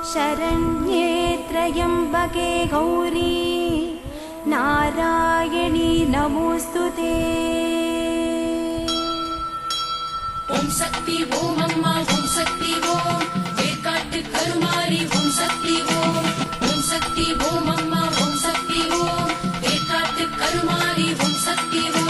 शरण्ये त्र्यम्बके गौरी नारायणी नमोस्तुते। ओम शक्ति ओम अम्मा ओम शक्ति ओम वेकाट्टु करुमारी ओम शक्ति ओम शक्ति ओम अम्मा ओम शक्ति ओम वेकाट्टु करुमारी ओम शक्ति ओम।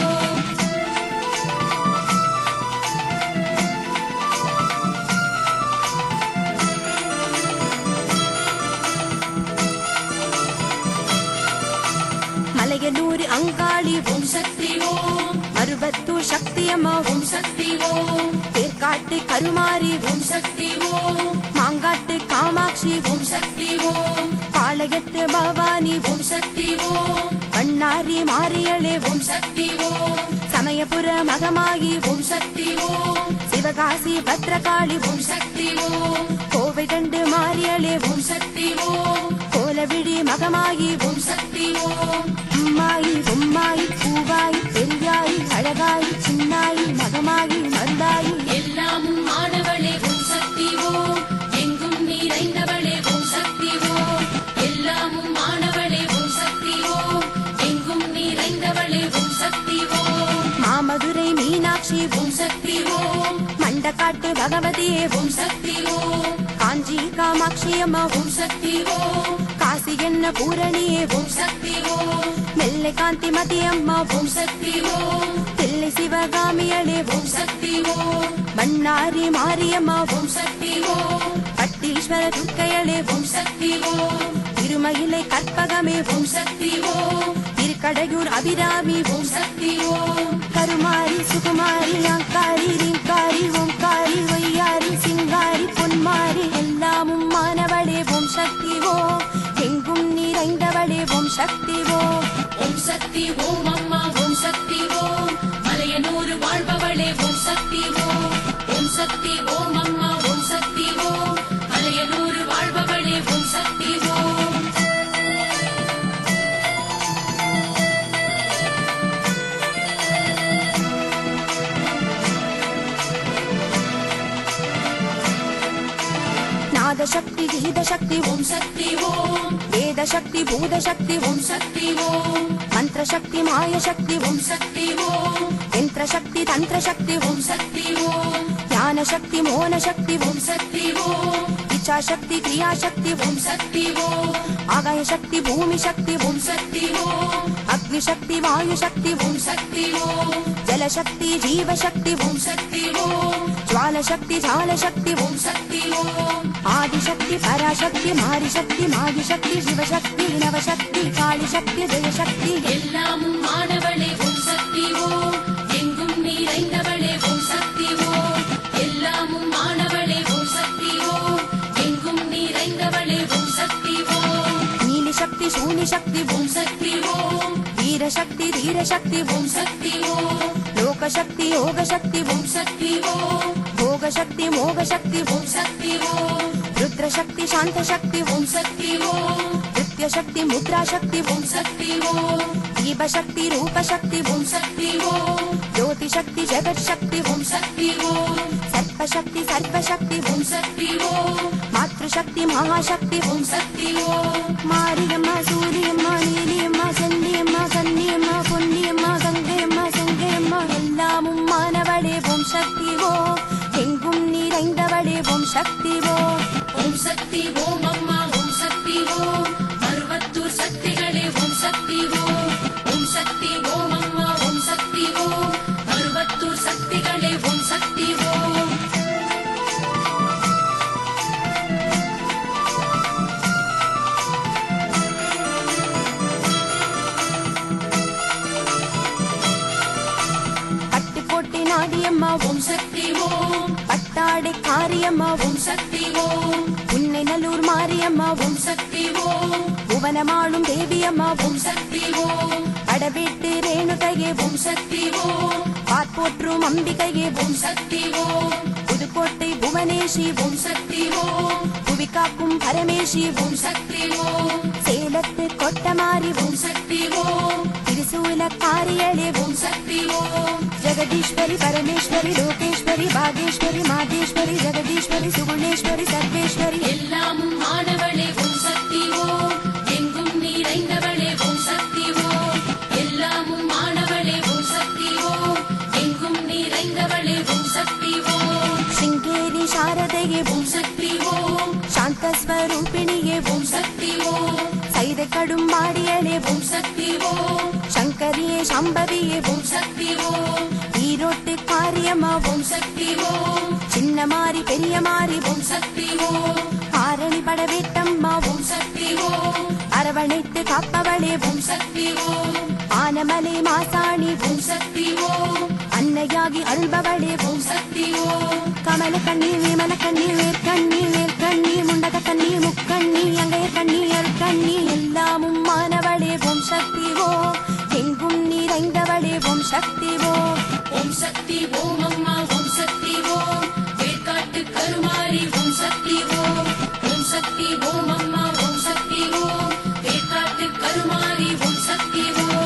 मलयनूर अंगाळि ओम शक्ति ओम मरुबत्तूर शक्तियम्मा ओम शक्ति ओम वेकाट्टु करुमारी ओम शक्ति ओम मांगाट्टु कामाक्षी ओम शक्ति ओम पालयत्तु भवानी ओम शक्ति ओम बण्णारी मारियळे ओम शक्ति ओम समयपुर मगमायि ओम शक्ति ओम शिवकाशी भद्रकाळि ओम शक्ति ओम कोविगण्डु मारियळे ओम शक्ति ओम कोलविडि मगमायि ओम शक्ति ओम अम्मायि उम्मायि पूवायि पेरियायि अळगायि चिन्नायि मगमायि मरुदायि எல்லாமும் மாணவளே ஓம் சக்தி ஓம் எங்கும் நிறைந்தவளே ஓம் சக்தி ஓம் எல்லாமும் மாணவளே ஓம் சக்தி ஓம் எங்கும் நிறைந்தவளே ஓம் சக்தி ஓம் மாமதுரை மீனாட்சி ஓம் சக்தி ஓம் மண்டக்காட்டு பகவதியே ஓம் சக்தி ஓம் காஞ்சி காமாட்சி அம்மா ஓம் சக்தி ஓம் காசி என்ன பூரணியே ஓம் சக்தி ஓம் மெல்லை காந்திமதி அம்மா ஓம் சக்தி ஓம் தில்லை சிவகாமியளே ஓம் சக்தி ஓம் மன்னாரி மாரியம்மா ஓம் சக்தி ஓம் பட்டீஸ்வர துர்க்கையளே ஓம் சக்தி ஓம் திருமயிலை கற்பகமே ஓம் சக்தி ஓம் திருக்கடையூர் அபிராமி ஓம் சக்தி ஓம் கருமாரி சுகுமாரி அங்காரி ரிங்காரி ஓம்காரி ஒய்யாரி சிங்காரி பொன்மாரி எல்லாமும் மானவளே ஓம் சக்தி ஓம் எங்கும் நிறைந்தவளே ஓம் சக்தி ஓம் ஓம் சக்தி ஓம் அம்மா ஓம் சக்தி ஓம் மலையனூர் வாழ்பவளே ஓம் சக்தி ஓம் சக்தி ஓம் அம்மா ஓம் சக்தி ஓம் மலையனூர் வாழ்பவளே ஓம் சக்தி ஓம் நாதசக்தி கீதசக்தி ஓம் சக்தி ஓம் வேதசக்தி பூதசக்தி ஓம் சக்தி ஓம் மந்திரசக்தி மாயசக்தி ஓம் சக்தி ஓம் யந்திரசக்தி தந்திரசக்தி ஓம் சக்தி ஓம் ஞானசக்தி மோனசக்தி ஓம் சக்தி ஓம் இச்சாசக்தி கிரியாசக்தி ஓம் சக்தி ஓம் ஆகாயசக்தி பூமிசக்தி ஓம் சக்தி ஓம் அக்னிசக்தி வாயுசக்தி ஓம் சக்தி ஓம் ஜலசக்தி ஜீவசக்தி ஓம் சக்தி ஓம் ஜ்வாலசக்தி ஜாலசக்தி ஓம் சக்தி ஓம் ஆதிசக்தி பராசக்தி மாரிசக்தி மாகிசக்தி சிவசக்தி நவசக்தி காளிசக்தி ஜெயசக்தி எல்லாமும் மாணவளே ஓம் சக்தி ஓம் எங்கும் நிறைந்தவளே ஓம் சக்தி ஓம் எல்லாமும் மாணவளே ஓம் சக்தி ஓம் எங்கும் நிறைந்தவளே ஓம் சக்தி ஓம் நீலிசக்தி சூனிசக்தி ஓம் சக்தி ஓம் வீரசக்தி தீரசக்தி ஓம் சக்தி ஓம் லோகசக்தி யோகசக்தி ஓம் சக்தி ஓம் भोगशक्ति मोगशक्ति ஓம் சக்தி ஓம் रुद्रशक्ति शान्तशक्ति ஓம் சக்தி ஓம் नृत्यशक्ति मुद्राशक्ति ஓம் சக்தி ஓம் दीपशक्ति रूपशक्ति ஓம் சக்தி ஓம் ज्योतिशक्ति जगत्शक्ति ஓம் சக்தி ஓம் सर्पशक्ति सर्वशक्ति ஓம் சக்தி ஓம் मातृशक्ति महाशक्ति ஓம் சக்தி ஓம் मारियम्मा सूर्यम्मा नीलियम्मा चन्दियम्मा कन्नियम्मा பொன்னியம்மா கங்கையம்மா செங்கையம்மா எல்லாமும் மானவளே ஓம் சக்தி ஓம் எங்கும் நிறைந்தவளே ஓம் சக்தி ஓம் ஓம் சக்தி ஓம் அம்மா ஓம் சக்தி ஓம் மருவத்தூர் சக்திகளே ஓம் சக்தி ஓம் சக்தி ஓம் அம்மா ஓம் சக்தி ஓம் மருவத்தூர் சக்திகளே ஓம் சக்தி ஓம் பட்டுக்கோட்டை நாடியம்மா ஓம் சக்தி ஓம் பட்டாடை காரியம்மா ஓம் சக்தி ஓம் உன்னை நல்லூர் மாரியம்மா ஓம் சக்தி ஓம் புவனமாளும் தேவியம்மா ஓம் சக்தி ஓம் படவேட்டு ரேணுகையே ஓம் சக்தி ஓம் பார்ப்போற்றும் அம்பிகையே ஓம் சக்தி ஓம் புதுக்கோட்டை புவனேஷி ஓம் சக்தி ஓம் புவிகாக்கும் பரமேஷி ஓம் சக்தி ஓம் சேலத்து கொட்டமாரி ஓம் சக்தி ஓம் திரிசூல காரியளே ஓம் சக்தி ஓம் ஜெகதீஸ்வரி பரமேஸ்வரி லோகேஸ்வரி பாகேஸ்வரி மாதேஸ்வரி ஜெகதீஸ்வரி சுகுணேஸ்வரி சர்வேஸ்வரி எல்லாமும் ஆன திசைக்கடும் மாடியளே ஓம் சக்தி ஓம் சங்கரியே சம்பவியே ஓம் சக்தி ஓம் ஈரோட்டு காரியம்மா ஓம் சக்தி ஓம் சின்ன மாறி பெரிய மாறி ஓம் சக்தி ஓம் ஆரணி படவேட்டம்மா ஓம் சக்தி ஓம் அரவணைத்து காப்பவளே ஓம் சக்தி ஓம் ஆனமலை மாசாணி ஓம் சக்தி ஓம் அன்னையாகி அருள்பவளே ஓம் சக்தி ஓம் கமல கண்ணி விமல கண்ணி வேர்க்கண்ணி வேர்க்கண்ணி முண்டக கண்ணி முக்கண்ணி அங்கைய கண்ணி அருக்கண்ணி எல்லாமும் மானவளே ஓம் சக்தி எங்கும் நிறைந்தவளே ஓம் சக்தி ஓம் சக்தி ஓம் அம்மா ஓம் சக்தி ஓம் வேர்க்காட்டு கருமாரி ஓம் சக்தி ஓம் சக்தி ஓம் அம்மா ஓம் சக்தி ஓம் வேர்க்காட்டு கருமாரி ஓம் சக்தி ஓம்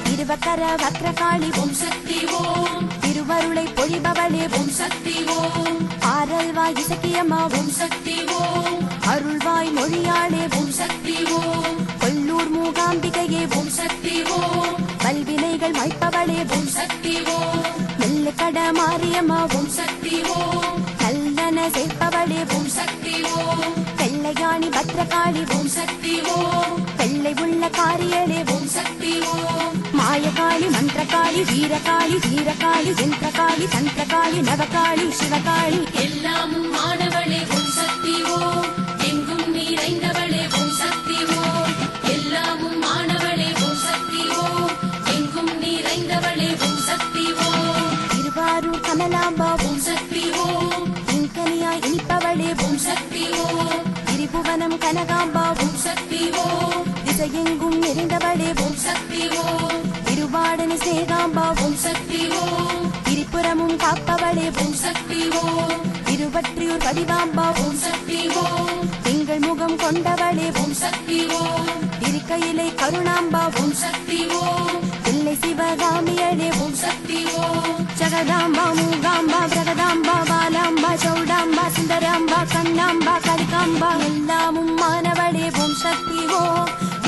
திருவக்கர வக்ரகாளி ஓம் சக்தி ஓம் திருவருளை பொழிபவளே ஓம் சக்தி ஓம் ஆரல்வாய் இசக்கியம்மா ஓம் சக்தி ஓம் அருள்வாய் மொழியாளே ஓம் சக்தி ஓம் கொல்லூர் மூகாம்பிகையே ஓம் சக்தி ஓம் பல்வினைகள் வைப்பவளே ஓம் சக்தி ஓம் மெல்லக்கட மாரியம்மா ஓம் சக்தி ஓம் நல்லன சேர்ப்பவளே ஓம் சக்தி ஓம் வெள்ளையாணி பத்ரகாளி ஓம் சக்தி ஓம் வெள்ளை உள்ள காரியளே ஓம் சக்தி ஓம் மாயகாளி மந்திரகாளி வீரகாளி வீரகாளி யந்திரகாளி தந்திரகாளி நவகாளி சிவகாளி எல்லாமும் மாணவளே ஓம் சக்தி ஓம் எங்கும் நிறைந்தவளே ஓம் சக்தி ஓம் எல்லாமும் மாணவளே ஓம் சக்தி ஓம் எங்கும் நிறைந்தவளே ஓம் சக்தி ஓம் திருவாரூர் கமலாம்பா ஓம் சக்தி ஓம் இன்கனியாய் இனிப்பவளே ஓம் சக்தி ஓம் திரிபுவனம் கனகாம்பா ஓம் சக்தி ஓம் திசையெங்கும் நிறைந்தவளே ஓம் சக்தி ஓம் திருவாடனி சேகாம்பா ஓம் சக்தி ஓம் திரிபுரமும் காப்பவளே ஓம் சக்தி ஓம் திருவற்றியூர் பதிவாம்பா ஓம் சக்தி ஓம் திங்கள் முகம் கொண்டவளே ஓம் சக்தி ஓம் திருக்கையிலை கருணாம்பா ஓம் சக்தி ஓம் தில்லை சிவகாமியளே ஓம் சக்தி ஓம் ஜகதாம்பா மூகாம்பா பிரகதாம்பா பாலாம்பா சௌடாம்பா சுந்தராம்பா கண்ணாம்பா கலிகாம்பா எல்லாமும் மானவளே ஓம் சக்தி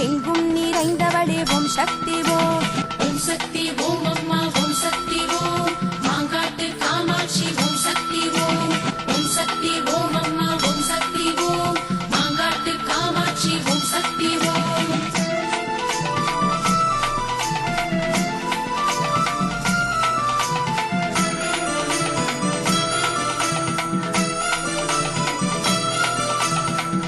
எங்கும் நிறைந்தவளே ஓம் சக்தி ஓம் சக்தி ஓம் அம்மா ஓம் சக்தி ஓம் மாங்காட்டு காமாட்சி ஓம் சக்தி ஓம் சக்தி ஓம் அம்மா ஓம் சக்தி ஓம் மாங்காட்டு காமாட்சி ஓம் சக்தி ஓம்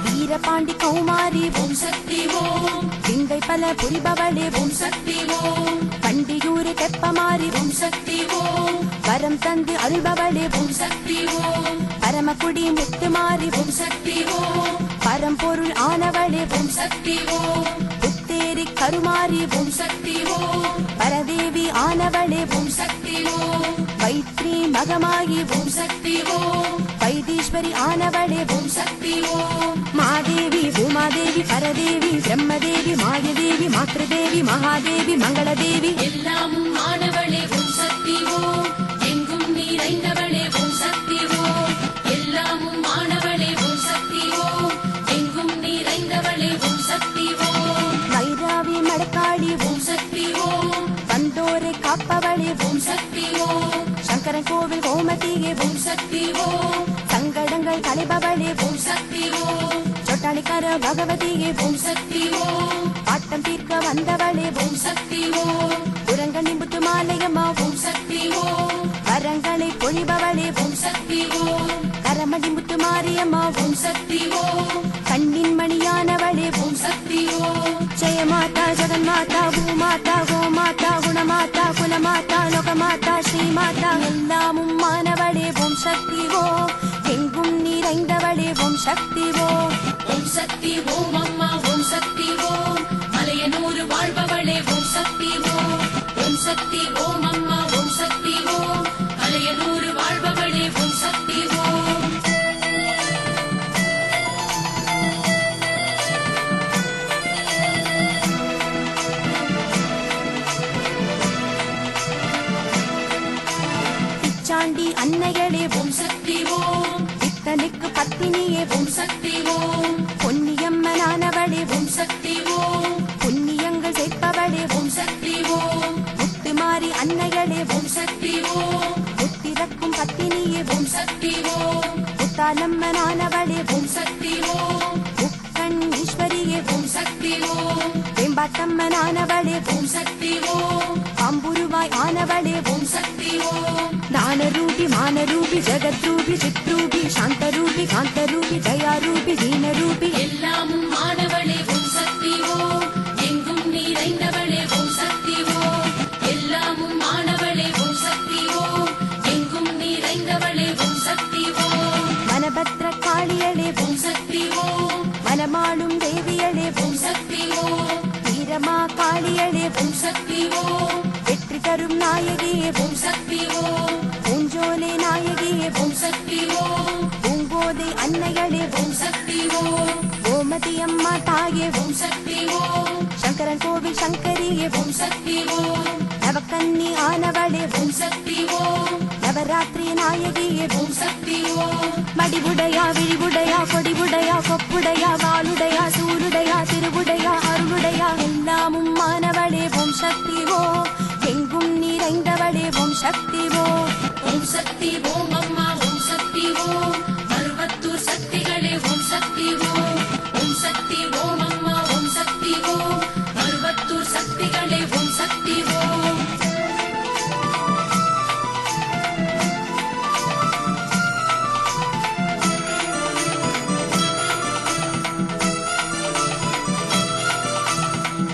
வீரபாண்டி கௌமாரி ஓம் சக்தி ஓம் விந்தை பல புரிபவளே ஓம் சக்தி ஓம் பண்டியூரு தெப்பமாரி ஓம் சக்தி ஓம் வரம் தந்து அருள்பவளே ஓம் சக்தி ஓம் பரமக்குடி முத்துமாரி ஓம் சக்தி ஓம் பரம்பொருள் ஆனவளே ஓம் சக்தி ஓம் புத்தேரி கருமாரி ஓம் சக்தி ஓம் பரதேவி ஆனவளே ஓம் சக்தி ஓம் வைத்ரி மகமாகி ஓம் சக்தி ஓம் வைத்தீஸ்வரி ஆனவளே ஓம் சக்தி ஓம் மாதேவி பூமாதேவி பரதேவி பிரம்மதேவி மாயதேவி மாத்ருதேவி மகாதேவி மங்களதேவி எல்லாமும் மாணவளே ஓம் சக்தி ஓம் எங்கும் நிறைந்தவளே ஓம் சக்தி ஓம் எல்லாமும் மாணவளே ஓம் சக்தி ஓம் எங்கும் நிறைந்தவளே ஓம் சக்தி ஓம் வைராவி மடக்காளி ஓம் சக்தி ஓம் வந்தோரை காப்பவளே ஓம் சக்தி ஓம் சங்கரன் கோவில் கோமதியே ஓம் சக்தி ஓம் சங்கடங்கள் கலைபவளே ஓம் சக்தி ஓம் சொட்டாளிக்கார பகவதியே ஓம் சக்தி ஓம் பாட்டம் தீர்க்க வந்தவளே ஓம் சக்தி ஓம் புறங்கனி முத்துமாலயம்மா ஓம் சக்தி ஓம் வரங்களை பொழிபவளே ஓம் சக்தி ஓம் கரமடி முத்துமாரியம்மா ஓம் சக்தி ஓம் கண்ணின் மணியானவளே ஓம் சக்தி ஓம் ஜெயமாதா ஜெகன்மாதா பூமாதா கோமாதா குணமாதா குலமாதா லோகமாதா ஸ்ரீமாதா எல்லாமும் மானவளே ஓம் சக்தி எங்கும் நிறைந்தவளே ஓம் சக்தி ஓம் சக்தி ஓம் அம்மா ஓம் சக்தி ஓம் மலையனூர் வாழ்பவளே ஓம் சக்தி ஓம் சக்தி ஓம் அம்மா ஓம் சக்தி ஓம் மலையனூர் வாழ்பவளே ஓம் சக்தி ஓம் பிச்சாண்டி அன்னைகளே ஓம் சக்தி ஓம் பித்தனுக்கு பத்தினியே ஓம் சக்தி ஓம் பொன்னியம்மனானவளே ஓம் சக்தி ஓம் புண்ணியங்கள் சேர்ப்பவளே ஓம் சக்தி ஓம் பாம்பாட்டம்மனானவளே ஓம் சக்தி ஓம் பாம்புருவாய் ஆனவளே ஓம் சக்தி ஓம் दानरूपि मानरूपि जगद्रूपि चित्रूपि शान्तरूपि कान्तरूपि दयारूपि दीनरूपि எல்லாமும் ஆனவளே ஓம் சக்தி ஓம் எங்கும் நிறைந்தவளே ஓம் சக்தி ஓம் எல்லாமும் ஆனவளே ஓம் சக்தி ஓம் எங்கும் நிறைந்தவளே ஓம் சக்தி ஓம் वनभद्र कालियळे ஓம் சக்தி ஓம் वनमाळुं देवियळे ஓம் சக்தி ஓம் வீரமா காளியळे ஓம் சக்தி ஓம் வெற்றி தரும் நாயகியே ஓம் சக்தி ஓம் பூஞ்சோலை நாயகியே ஓம் சக்தி ஓம் பூங்கோதை அன்னையளே ஓம் சக்தி ஓம் கோமதி அம்மா தாயே ஓம் சக்தி ஓம் சங்கரன் கோவில் சங்கரியே ஓம் சக்தி ஓம் நவக்கன்னி ஆனவளே ஓம் சக்தி ஓம் நவராத்திரி நாயகியே ஓம் சக்தி ஓம் மடிவுடையா விழிவுடையா கொடிவுடையா கொப்புடையா வாளுடையா சூருடையா திருவுடையா அருளுடையா எல்லாமும் மானவளே ஓம் சக்தி ஓம் எங்கும் நிறைந்தவளே ஓம் சக்தி ஓம் ஓம் சக்தி ஓம் அம்மா ஓம் சக்தி ஓம் மருவத்தூர் சக்திகளே ஓம் சக்தி ஓம் ஓம் சக்தி ஓம் அம்மா ஓம் சக்தி ஓம் மருவத்தூர் சக்திகளே ஓம் சக்தி ஓம்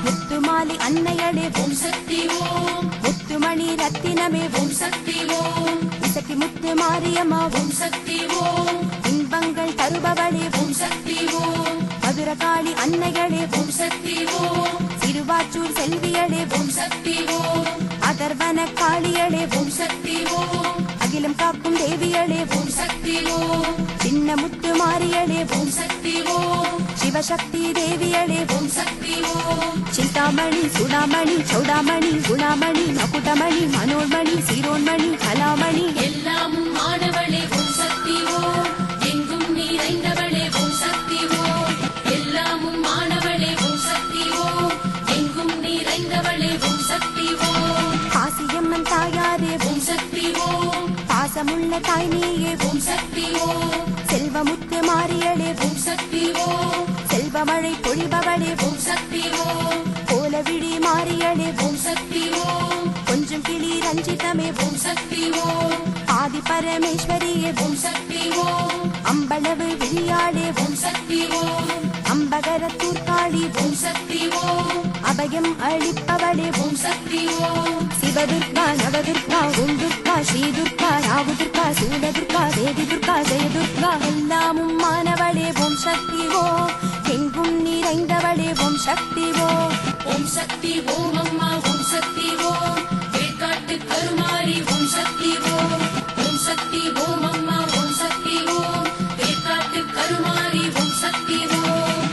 முத்துமாலி அன்னையளே ஓம் சக்தி ஓம் முத்துமணி ரத்தினமே ஓம் சக்தி ஓம் இசக்கி முத்து மாரியம்மா ஓம் சக்தி ஓம் இன்பங்கள் தருபவளே ஓம் சக்தி ஓம் மதுரகாளி அன்னைகளே ஓம் சக்தி ஓம் சிறுவாச்சூர் செல்வியளே ஓம் சக்தி ஓம் அதர்வன காளியளே ஓம் சக்தி ஓம் அகிலம் காக்கும் தேவியளே ஓம் சக்தி ஓம் சின்ன முத்து மாரியளே ஓம் சக்தி ஓம் சிவசக்தி தேவியளே ஓம் சக்தி ஓம் சிந்தாமணி சுடாமணி சௌடாமணி குணாமணி மகுடமணி மனோன்மணி சீரோன்மணி கலாமணி எல்லாமும் ஆனவளே ஓம் சக்தி ஓம் எங்கும் நிறைந்தவளே ஓம் சக்தி ஓம் எல்லாமும் ஆனவளே ஓம் சக்தி ஓம் எங்கும் நிறைந்தவளே ஓம் சக்தி ஓம் காசியம்மன் தாயாரே ஓம் சக்தி ஓம் பாசமுள்ள தாய் நீயே ஓம் சக்தி ஓம் செல்வமுத்து மாரியளே ஓம் சக்தி ஓம் செல்வமழை பொழிபவளே ஓம் சக்தி ஓம் கோலவிழி மாரியளே ஓம் சக்தி ஓம் கொஞ்சம் கிளி ரஞ்சிதமே ஓம் சக்தி ஓம் ஆதி பரமேஸ்வரியே ஓம் சக்தி ஓம் அம்பளவு விழியாளே ஓம் சக்தி ஓம் அம்பகரத்தூர் காளி ஓம் சக்தி ஓம் அபயம் அளிப்பவளே ஓம் சக்தி ஓம் சிவதுர்கா நவதுர்கா ஓம் துர்கா ஸ்ரீதுர்கா ராவுதுர்கா சூலதுர்கா தேவி துர்கா ஜெயதுர்கா எல்லாமும் மானவளே ஓம் சக்தி ஓம் எங்கும் நிறைந்தவளே ஓம் சக்தி ஓம் ஓம் சக்தி ஓம் அம்மா ஓம் சக்தி ஓம் வேட்காட்டு கருமாரி ஓம் சக்தி ஓம் ஓம் சக்தி ஓம் அம்மா ஓம் சக்தி ஓம் வேட்காட்டு கருமாரி ஓம் சக்தி ஓம்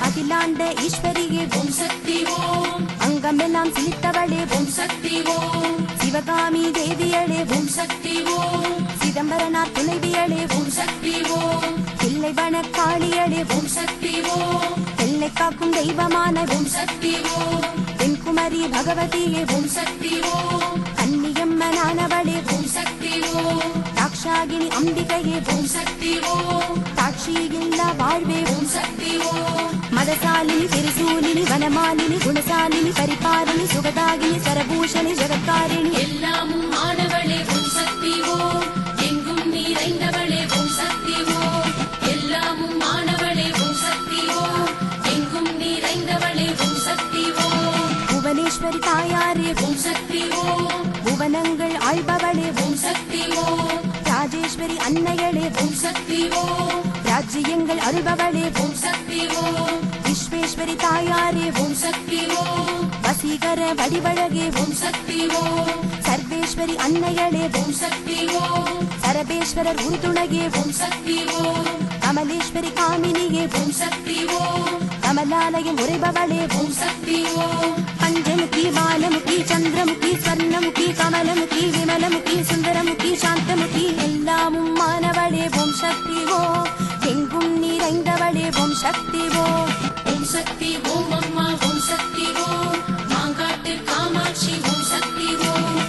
அகிலாண்ட ஈஸ்வரியே ஓம் சக்தி ஓம் அங்கமெல்லாம் சிலித்தவளே ஓம் சக்தி ஓம் சிவகாமி தேவியளே ஓம் சக்தி ஓம் சிதம்பரனார் துணைவியளே ஓம் சக்தி ஓம் தில்லைவன காளியளே ஓம் சக்தி ஓம் எல்லை காக்கும் தெய்வமான ஓம் சக்தி ஓம் தென்குமரி பகவதியே ஓம் சக்தி ஓம் கன்னியம்மனானவளே ஓம் சக்தி ஓம் தாக்ஷாகினி அம்பிகையே ஓம் சக்தி ஓம் சாட்சி இல்லா வாழ்வே ஓம் சக்தி ஓம் மதசாலினி திரிசூலினி வனமாலினி குணசாலினி பரிபாலினி சுகதாகினி சரபூஷணி ஜெகத்காரிணி எல்லாமும் ஆனவளே ஓம் சக்தி ஓம் எங்கும் நிறைந்தவளே ஓம் சக்தி ஓம் எல்லாமும் ஆனவளே ஓம் சக்தி ஓம் எங்கும் நிறைந்தவளே ஓம் சக்தி ஓம் புவனேஸ்வரி தாயாரே ஓம் சக்தி ஓம் புவனங்கள் ஆள்பவளே ஓம் சக்தி ஓம் ராஜேஸ்வரி அன்னையளே ஓம் சக்தி ஓம் ராஜ்யங்கள் அருள்பவளே ஓம் சக்தி ஓம் விஸ்வேஸ்வரி தாயாரே ஓம் சக்தி ஓம் வசீகர வடிவழகே ஓம் சக்தி ஓம் சர்வேஸ்வரி அன்னையளே ஓம் சக்தி ஓம் சரபேஸ்வரர் உறுதுணையே ஓம் சக்தி ஓம் கமலேஸ்வரி காமினியே ஓம் சக்தி ஓம் கமலாலயம் உரைபவளே ஓம் சக்தி ஓம் பஞ்சமுகி பாலமுகி சந்திரமுகி ஸ்வர்ணமுகி கமலமுகி விமலமுகி சுந்தரமுகி சாந்தமுகி எல்லாமும் மானவளே ஓம் சக்தி ஓம் எங்கும் நிறைந்தவளே ஓம் சக்தி ஓம் ஓம் சக்தி ஓம் அம்மா ஓம் சக்தி ஓம் மாங்காட்டு காமாட்சி ஓம் சக்தி ஓம்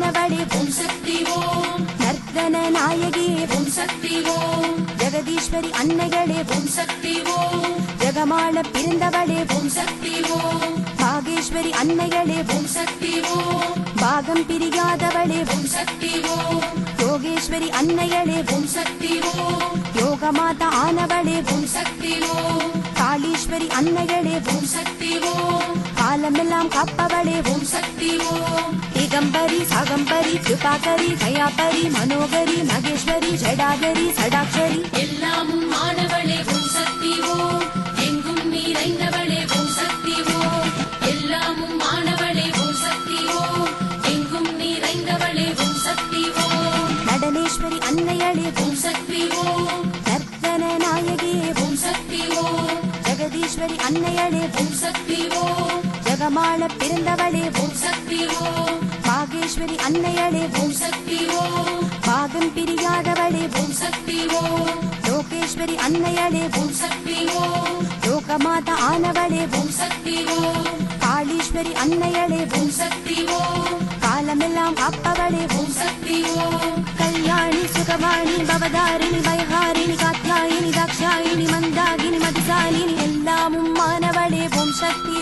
ஆனவளே ஓம் சக்தி ஓம் நர்த்தன நாயகியே ஓம் சக்தி ஓம் ஜெகதீஸ்வரி அன்னைகளே ஓம் சக்தி ஓம் ஜெகமாள பிறந்தவளே ஓம் சக்தி ஓம் பாகேஸ்வரி அன்னைகளே ஓம் சக்தி ஓம் பாகம் பிரியாதவளே ஓம் சக்தி ஓம் யோகேஸ்வரி அன்னைகளே ஓம் சக்தி ஓம் யோகமாதா ஆனவளே ஓம் சக்தி ஓம் காளீஸ்வரி அன்னைகளே ஓம் சக்தி ஓம் காலமெல்லாம் காப்பவளே ஓம் சக்தி ஓம் திகம்பரி சாகம்பரி கிருபாகரி தயாபரி மனோகரி மகேஸ்வரி ஜடாகரி சடாக்ஷரி எல்லாமும் மாணவளே ஓம் சக்தி ஓம் எங்கும் நிறைந்தவளே ஓம் சக்தி ஓம் எல்லாமும் மாணவளே ஓம் சக்தி ஓம் எங்கும் நிறைந்தவளே ஓம் சக்தி ஓம் நடனேஸ்வரி அன்னைகளே ஓம் சக்தி ஓம் நர்த்தன நாயகியே ஓம் சக்தி ஓம் ஜெகதீஸ்வரி அன்னைகளே ஓம் சக்தி ஓம் ஜெகமாள பிறந்தவளே ஓம் சக்தி ஓம் பாகேஸ்வரி அன்னைகளே ஓம் சக்தி ஓம் பாகம் பிரியாதவளே ஓம் சக்தி ஓம் லோகேஸ்வரி அன்னைகளே ஓம் சக்தி ஓம் லோகமாதா ஆனவளே ஓம் சக்தி ஓம் காளீஸ்வரி அன்னைகளே ஓம் சக்தி ஓம் காலமெல்லாம் காப்பவளே ஓம் சக்தி ஓம் கல்யாணி சுகவாணி பவதாரிணி வைகாரிணி காத்யாயினி தாக்ஷாயினி மந்தாகினி மதுசாலினி எல்லாமும் மானவளே ஓம் சக்தி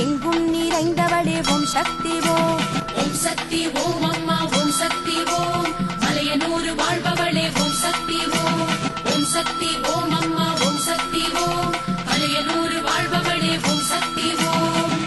எங்கும் நிறைந்தவளே ஓம் சக்தி ஓம் சக்தி ஓம் அம்மா ஓம் சக்தி ஓம் மலையனூர் வாழ்பவளே ஓம் சக்தி ஓம் சக்தி ஓம் அம்மா ஓம் சக்தி ஓம் மலையனூர் வாழ்பவளே ஓம் சக்தி ஓம்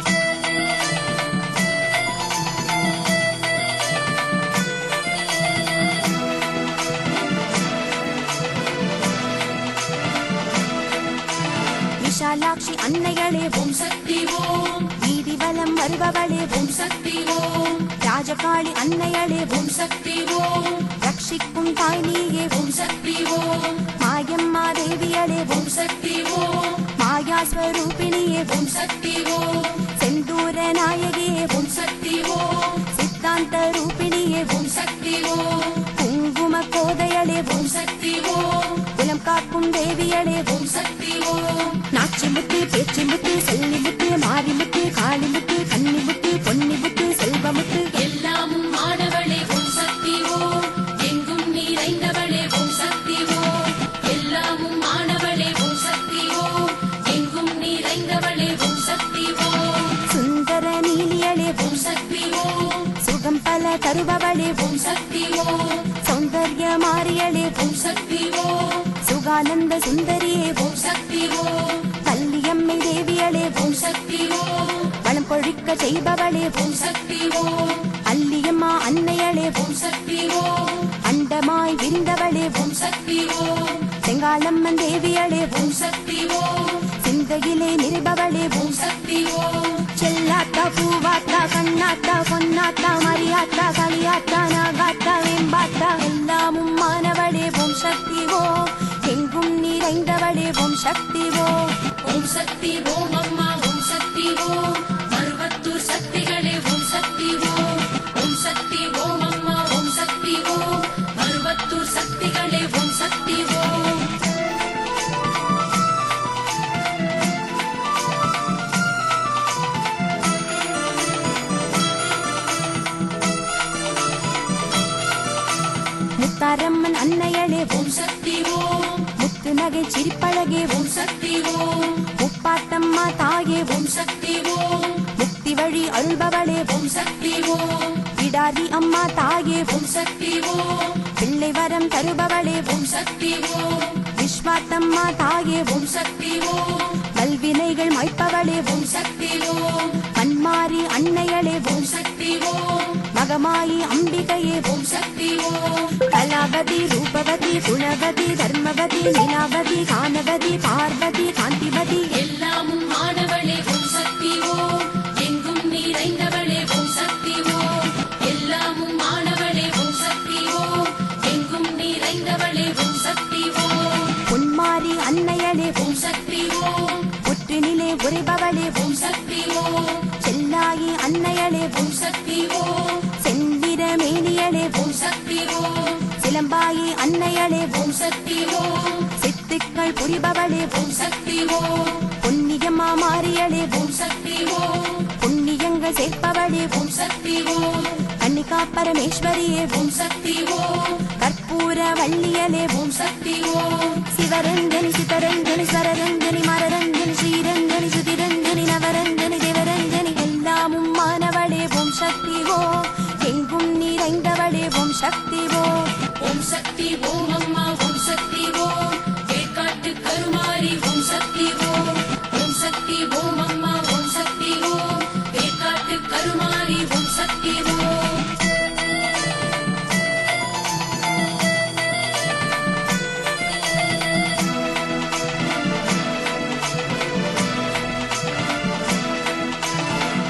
விஷாலாட்சி அன்னைகளே ஓம் சக்தி ஓம் வீதி வலம் வருபவளே ஓம் சக்தி ஓம் ராஜகாளி அன்னைகளே ஓம் சக்தி ஓம் ரட்சிக்கும் தாய் நீயே ஓம் சக்தி ஓம் மாயம்மா தேவியளே ஓம் சக்தி ஓம் மாயா ஸ்வரூபிணியே ஓம் சக்தி ஓம் செந்தூர நாயகியே ஓம் சக்தி ஓம் சித்தாந்த ரூபிணியே ஓம் சக்தி ஓம் குங்கும கோதையளே ஓம் சக்தி ஓம் குலம் காக்கும் தேவியளே ஓம் சக்தி ஓம் நாச்சி முத்து பேச்சி முத்து செல்லி முத்து மாரி முத்து காளி முத்து கன்னி முத்து பொன்னி முத்து செல்வ முத்து எல்லாமும் மாணவளே ஓம் சக்தி ஓம் எங்கும் நிறைந்தவளே ஓம் சக்தி ஓம் எல்லாமும் மாணவளே ஓம் சக்தி ஓம் எங்கும் நிறைந்தவளே ஓம் சக்தி ஓம் சுந்தர நீலியளே ஓம் சக்தி ஓம் சுகம் பல தருபவளே ஓம் சக்தி ஓம் சௌந்தர்ய மாரியளே ஓம் சக்தி ஓம் சுகானந்த சுந்தரியே ஓம் சக்தி ஓம் கல்லியம்மை தேவியளே ஓம் சக்தி ஓம் வளம் பொழிக்க செய்பவளே ஓம் சக்தி ஓம் அல்லியம்மா அன்னையளே ஓம் சக்தி ஓம் அண்டமாய் விரிந்தவளே ஓம் சக்தி ஓம் செங்காளம்மன் தேவியளே ஓம் சக்தி ஓம் சிந்தையிலே நிருபவளே ஓம் சக்தி ஓம் செல்லாத்தா பூவாத்தா கண்ணாத்தா பொன்னாத்தா மரியாத்தா களியாத்தா நாகாத்தா வேம்பாத்தா எல்லாமும் மானவளே ஓம் சக்தி எங்கும் நிறைந்தவளே ஓம் சக்தி ஓம் சக்தி ஓம் அம்மா ஓம் சக்தி ஓம் மருவத்தூர் சக்திகளே ஓம் சக்தி ஓம் சக்தி ஓம் அம்மா ஓம் சக்தி ஓம் மருவத்தூர் சக்திகளே ஓம் சக்தி ஓம் முத்தாரம்மன் அன்னையளே ஓம் சக்தி ஓம் முத்து நகை சிரிப்பழகே ஓம் சக்தி ஓம் முப்பாட்டம்மா தாயே ஓம் சக்தி ஓம் முக்தி வழி அருள்பவளே ஓம் சக்தி ஓம் விடாதி அம்மா தாயே ஓம் சக்தி ஓம் பிள்ளை வரம் தருபவளே ஓம் சக்தி ஓம் விஸ்வாத்தம்மா தாயே ஓம் சக்தி ஓம் வல்வினைகள் மாய்ப்பவளே ஓம் சக்தி ஓம் மன்மாரி அன்னையளே ஓம் சக்தி ஓம் மகமாயி அம்பிகையே ஓம் சக்தி ஓம் கலாவதி ரூபவதி குணவதி தர்மவதி லீலாவதி கானவதி பார்வதி காந்திவதி எல்லாமும் மாணவளே ஓம் சக்தி ஓம் எங்கும் நிறைந்தவளே ஓம் சக்தி ஓம் எல்லாமும் மாணவளே ஓம் சக்தி ஓம் எங்கும் நிறைந்தவளே ஓம் சக்தி ஓம் பொன்மாரி அன்னையளே ஓம் சக்தி ஓம் புற்றினிலே உரைபவளே ஓம் சக்தி ஓம் செல்லாயி அன்னையளே ஓம் சக்தி ஓம் செந்திர மேனியளே ஓம் சக்தி ஓம் சிலம்பாயி அன்னையளே ஓம் சக்தி ஓம் சித்துக்கள் புரிபவளே ஓம் சக்தி ஓம் பொன்னியம்மா மாரியளே ஓம் சக்தி ஓம் புண்ணியங்கள் சேர்ப்பவளே ஓம் சக்தி ஓம் கன்னி காளிகா பரமேஸ்வரியே ஓம் சக்தி ஓம் கற்பூர வள்ளியலே ஓம் சக்தி ஓம் சிவரஞ்சனி சிதரஞ்சனி ஸ்வரரஞ்சனி மரரஞ்சனி ஸ்ரீரஞ்சனி சுதிரஞ்சனி நவரஞ்சனி தேவரஞ்சனி எல்லாமும் மானவளே ஓம் சக்தி ஓம் எங்கும் நிறைந்தவளே ஓம் சக்தி ஓம் ஓம் சக்தி ஓம் அம்மா ஓம் சக்தி ஓம் வேர்க்காட்டு கருமாரி ஓம் சக்தி ஓம் ஓம் சக்தி ஓம் அம்மா ஓம் சக்தி ஓம் வேர்க்காட்டு கருமாரி ஓம் சக்தி ஓம்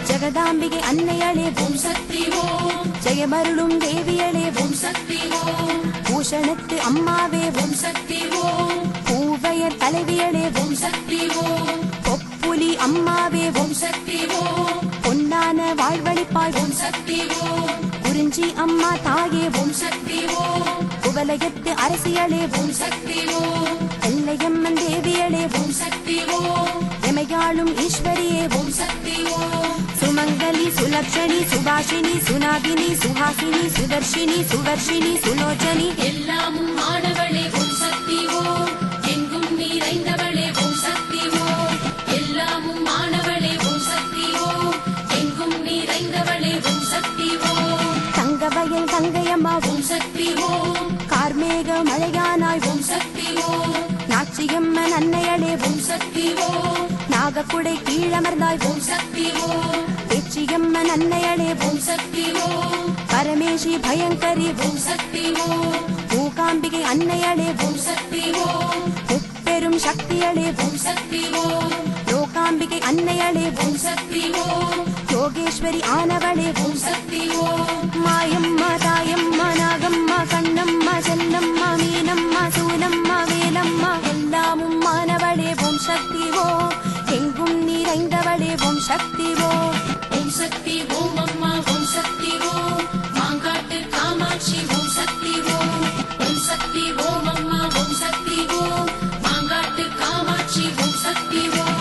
ஜகதாம்பிகை அன்னையளே ஓம் சக்தி ஓம் ஜெயமருளும் தேவியளே ஓம் சக்தி ஓம் பூஷணத்து அம்மாவே ஓம் சக்தி ஓம் பூவையர் தலைவியளே ஓம் சக்தி ஓம் பொப்புலி அம்மாவே ஓம் சக்தி ஓம் பொன்னான வாழ்வழிப்பாய் ஓம் சக்தி ஓம் குறிஞ்சி அம்மா தாயே ஓம் சக்தி ஓம் குவலயத்து அரசியளே ஓம் சக்தி ஓம் எல்லையம்மன் தேவியளே ஓம் சக்தி ஓம் எமையாளும் ஈஸ்வரியே ஓம் சக்தி ஓம் சுமங்கலி சுலக்ஷணி சுபாஷினி சுனாகினி சுஹாசினி சுதர்ஷினி சுவர்ஷினி சுலோச்சனி எல்லாமும் மாணவளே ஓம் சக்தி ஓம் எங்கும் நிறைந்தவளே ஓம் சக்தி ஓம் எல்லாமும் மாணவளே ஓம் சக்தி ஓம் எங்கும் நிறைந்தவளே ஓம் சக்தி ஓம் தங்கவயல் தங்கையம்மா ஓம் சக்தி ஓம் கார்மேக மழையானாய் ஓம் சக்தி ஓம் நாச்சியம்மன் அன்னையளே ஓம் சக்தி ஓம் நாகக்குடை கீழமர்ந்தாய் ஓம் சக்தி ஓம் பேச்சியம்மன் அன்னையளே ஓம் சக்தி ஓம் பரமேஷி பயங்கரி ஓம் சக்தி ஓம் மூகாம்பிகை அன்னையளே ஓம் சக்தி ஓம் முப்பெரும் சக்தியளே ஓம் சக்தி ஓம் லோகாம்பிகை அன்னையளே ஓம் சக்தி ஓம் யோகேஸ்வரி ஆனவளே ஓம் சக்தி ஓம் மாயம்மா தாயம்மா நாகம்மா கண்ணம்மா செல்லம்மா மீனம்மா சூலம்மா வேலம்மா எல்லாமும் மானவளே ஓம் சக்தி ஓம் எங்கும் நிறைந்தவளே ஓம் சக்தி ஓம் ஓம் சக்தி ஓம் அம்மா ஓம் சக்தி ஓம் மாங்காட்டு காமாட்சி ஓம் சக்தி ஓம் ஓம் சக்தி ஓம் அம்மா ஓம் சக்தி ஓம் மாங்காட்டு காமாட்சி ஓம் சக்தி ஓம்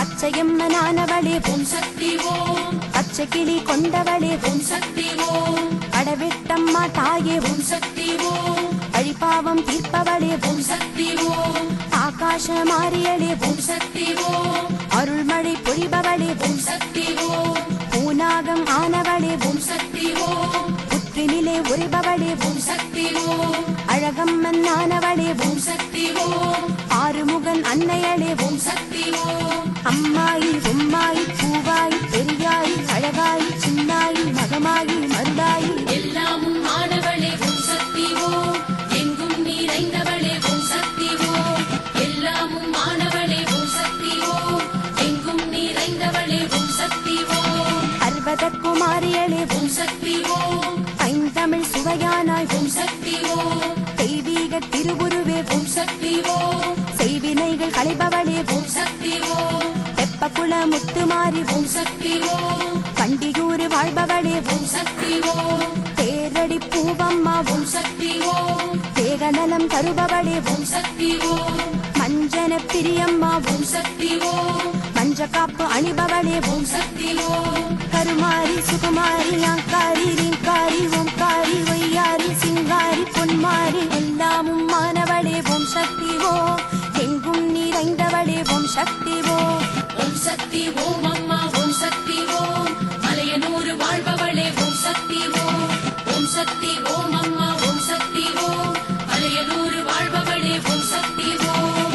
பச்சையம்மனானவளே ஓம் சக்தி ஓம் பச்சை கிளி கொண்டவளே ஓம் சக்தி ஓம் கடவிட்டம்மா தாயே ஓம் சக்தி ஓம் அழிப்பாவம் தீர்ப்பவளே ஓம் சக்தி ஓம் ஆகாஷ மாரியளே ஓம் சக்தி ஓம் அருள்மழை பொழிபவளே ஓம் சக்தி ஓம் பூநாகம் ஆனவளே ஓம் சக்தி ஓம் புற்றினிலே உரைபவளே ஓம் சக்தி ஓம் அழகம்மன் ஆனவளே ஓம் சக்தி ஓம் ஆறுமுகன் அன்னையளே ஓம் சக்தி ஓம் அம்மாயி உம்மாயி பூவாயி பெரியாயி அழகாயி சின்னாயி மகமாயி மருதாயி எல்லாமும் மாணவளே ஓம் சக்தி ஓம் எங்கும் நிறைந்தவளே ஓம் சக்தி ஓம் எல்லாமும் மாணவளே ஓம் சக்தி ஓம் எங்கும் நிறைந்தவளே ஓம் சக்தி ஓம் பர்வதக்குமாரியளே ஓம் சக்தி ஓம் ஐந்தமிழ் சுவையானாய் ஓம் சக்தி ஓம் தெய்வீக திருவுருவே ஓம் சக்தி ஓம் செய்வினைகள் களைபவளே ஓம் சக்தி ஓம் தெப்பக்குள முத்துமாரி ஓம் சக்தி ஓம் பண்டியூர் வாழ்பவளே ஓம் சக்தி ஓம் தேரடி பூவம்மா ஓம் சக்தி ஓம் தேகநலம் தருபவளே ஓம் சக்தி ஓம் மஞ்சன பிரியம்மா ஓம் சக்தி ஓம் மஞ்ச காப்பு அணிபவளே ஓம் சக்தி ஓம் கருமாரி சுகுமாரி ஆங்காரி ரீங்காரி ஓம்காரி ஒய்யாரி சிங்காரி பொன்மாரி எல்லாமும் மானவளே ஓம் சக்தி ஓம் எங்கும் நிறைந்தவளே ஓம் சக்தி ஓம் ஓம் சக்தி ஓம் அம்மா ஓம் சக்தி ஓம் மலையனூர் வாழ்பவளே ஓம் சக்தி ஓம் ஓம் சக்தி ஓம் அம்மா ஓம் சக்தி ஓம் மலையனூர் வாழ்பவளே ஓம் சக்தி ஓம்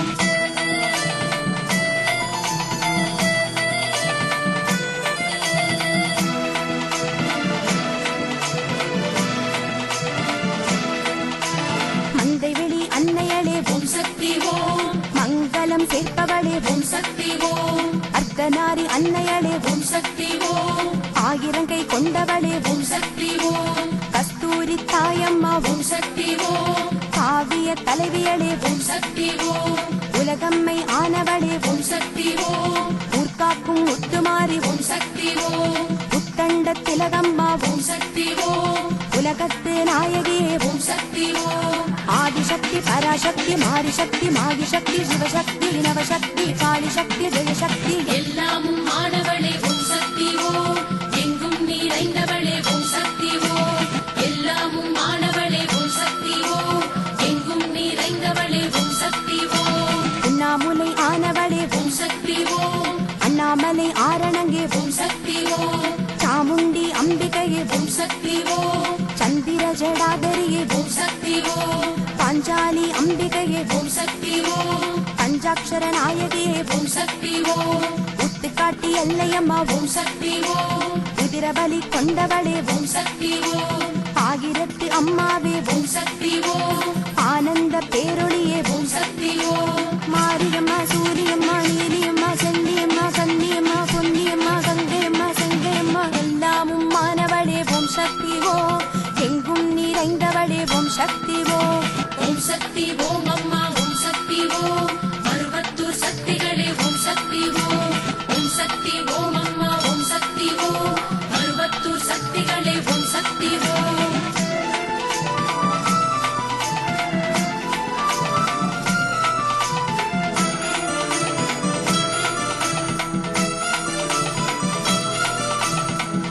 மந்தை வெளி அன்னையளே ஓம் சக்தி ஓம் மங்களம் சேர்ப்பவளே ஓம் சக்தி ஓம் அர்த்தநாரி அன்னையளே ஓம் சக்தி ஓம் ஆயிரங்கை கொண்டவளே ஓம் சக்தி ஓம் கஸ்தூரி தாயம்மா ஓம் சக்தி ஓம் காவிய தலைவியளே ஓம் சக்தி ஓம் உலகம்மை ஆனவளே ஓம் சக்தி ஓம் ஊர்காக்கும் முத்துமாரி ஓம் சக்தி ஓம் புத்தண்ட திலகம்மா ஓம் சக்தி ஓம் உலகத்து நாயகியே ஓம் சக்தி ஓம் பராசக்தி மாரிசக்தி மாகிசக்தி சிவசக்தி நவசக்தி காளிசக்தி ஜெயசக்தி எல்லாமும் ஆனவளே ஓம் சக்தி ஓம் எங்கும் நிறைந்தவளே ஓம் சக்தி ஓம் எல்லாமும் ஆனவளே ஓம் சக்தி ஓம் எங்கும் நிறைந்தவளே ஓம் சக்தி ஓம் உண்ணாமுலை ஆனவளே ஓம் சக்தி ஓம் அண்ணாமலை ஆரணங்கே ஓம் சக்தி ஓம் சாமுண்டி அம்பிகையே ஓம் சக்தி ஓம் சந்திர ஜடாதரியே ஓம் சக்தி ஓம் பாஞ்சாலி அம்பிகையே ஓம் சக்தி ஓம் பஞ்சாட்சர நாயகியே ஓம் சக்தி ஓம் முத்துக்காட்டி எல்லையம்மா ஓம் சக்தி ஓம் உதிரபலி கொண்டவளே ஓம் சக்தி ஓம் ஆகிரத்து அம்மாவே ஓம் சக்தி ஓம் ஆனந்த பேரொளியே ஓம் சக்தி ஓம் மாரியம்மா சூரியம்மா நீலியம்மா செல்லியம்மா கன்னியம்மா பொன்னியம்மா கங்கையம்மா செங்கையம்மா எல்லாமும் மானவளே ஓம் சக்தி ஓம் எங்கும் நிறைந்தவளே ஓம் சக்தி ஓம் ஓம் சக்தி ஓம் அம்மா ஓம் சக்தி ஓம் மருவத்தூர் சக்திகளே ஓம் சக்தி ஓம் ஓம் சக்தி ஓம் அம்மா ஓம் சக்தி ஓம் மருவத்தூர் சக்திகளே ஓம் சக்தி ஓம்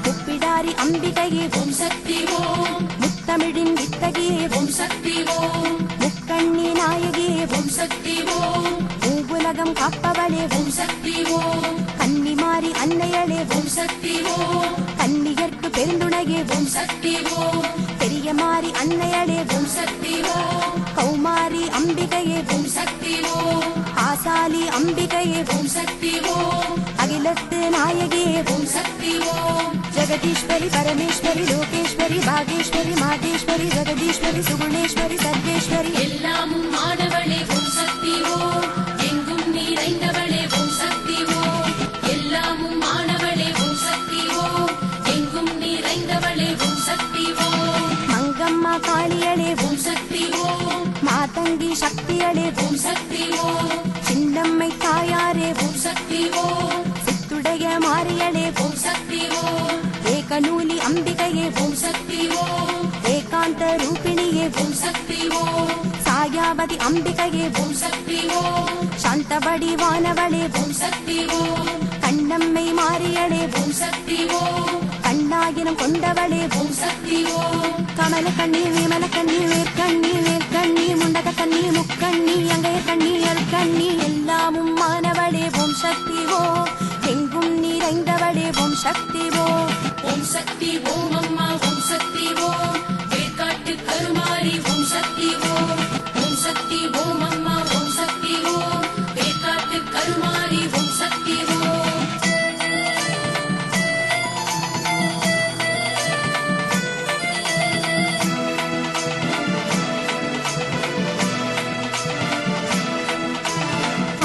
முப்பிடாரி அம்பிகையே ஓம் சக்தி ஓம் முத்தமிழின் வித்தகியே ஓம் சக்தி ஓம் முக்கண்ணி நாயகியே ஓம் சக்தி ஓம் பூவுலகம் காப்பவளே ஓம் சக்தி ஓம் கன்னிமாரி அன்னையளே ஓம் சக்தி ஓம் கன்னியர்க்கு பெருந்துணையே ஓம் சக்தி ஓம் பெரிய மாரி அன்னையளே ஓம் சக்தி ஓம் கௌமாரி அம்பிகையே ஓம் சக்தி ஓம் ஆசாலி அம்பிகையே ஓம் சக்தி ஓம் அகிலத்து நாயகியே ஓம் சக்தி ஓம் ஜெகதீஸ்வரி பரமேஸ்வரி லோகேஸ்வரி பாகேஸ்வரி மாதேஸ்வரி ஜெகதீஸ்வரி சுகுணேஸ்வரி சர்வேஸ்வரி எல்லாமும் ஆனவளே ஓம் சக்தி ஓம் எங்கும் நிறைந்தவளே ஓம் சக்தி ஓம் எல்லாமும் ஆனவளே ஓம் சக்தி ஓம் எங்கும் நிறைந்தவளே ஓம் சக்தி ஓம் மங்கம்மா காளியளே ஓம் சக்தி ஓம் மாதங்கி சக்தியளே ஓம் சக்தி ஓம் சின்னம்மை தாயாரே ஓம் சக்தி ஓம் சித்துடைய மாரியளே ஓம் சக்தி ஓம் ஏகநூலி அம்பிகையே ஓம் சக்தி ஓம் ஏகாந்த ரூபிணியே ஓம் சக்தி ஓம் சாயாவதி அம்பிகையே ஓம் சக்தி ஓம் சாந்தபடி வானவளே ஓம் சக்தி ஓம் கண்ணம்மை மாரியளே ஓம் சக்தி ஓம் கண்ணாகினம் கொண்டவளே ஓம் சக்தி ஓம் கமல கண்ணி விமல கண்ணி வேர்க்கண்ணி வேர்க்கண்ணி முண்டக கண்ணி முக்கண்ணி அங்கைய கண்ணி அருக்கண்ணி எல்லாமும் மானவளே ஓம் சக்தி ஓம் எங்கும் நிறைந்தவளே ஓம் சக்தி ஓம் ஓம் சக்தி ஓம் அம்மா ஓம் சக்தி ஓம் வேர்க்காட்டு கருமாரி ஓம் சக்தி ஓம் ஓம் சக்தி ஓம் அம்மா ஓம் சக்தி ஓம் வேர்க்காட்டு கருமாரி ஓம் சக்தி ஓம்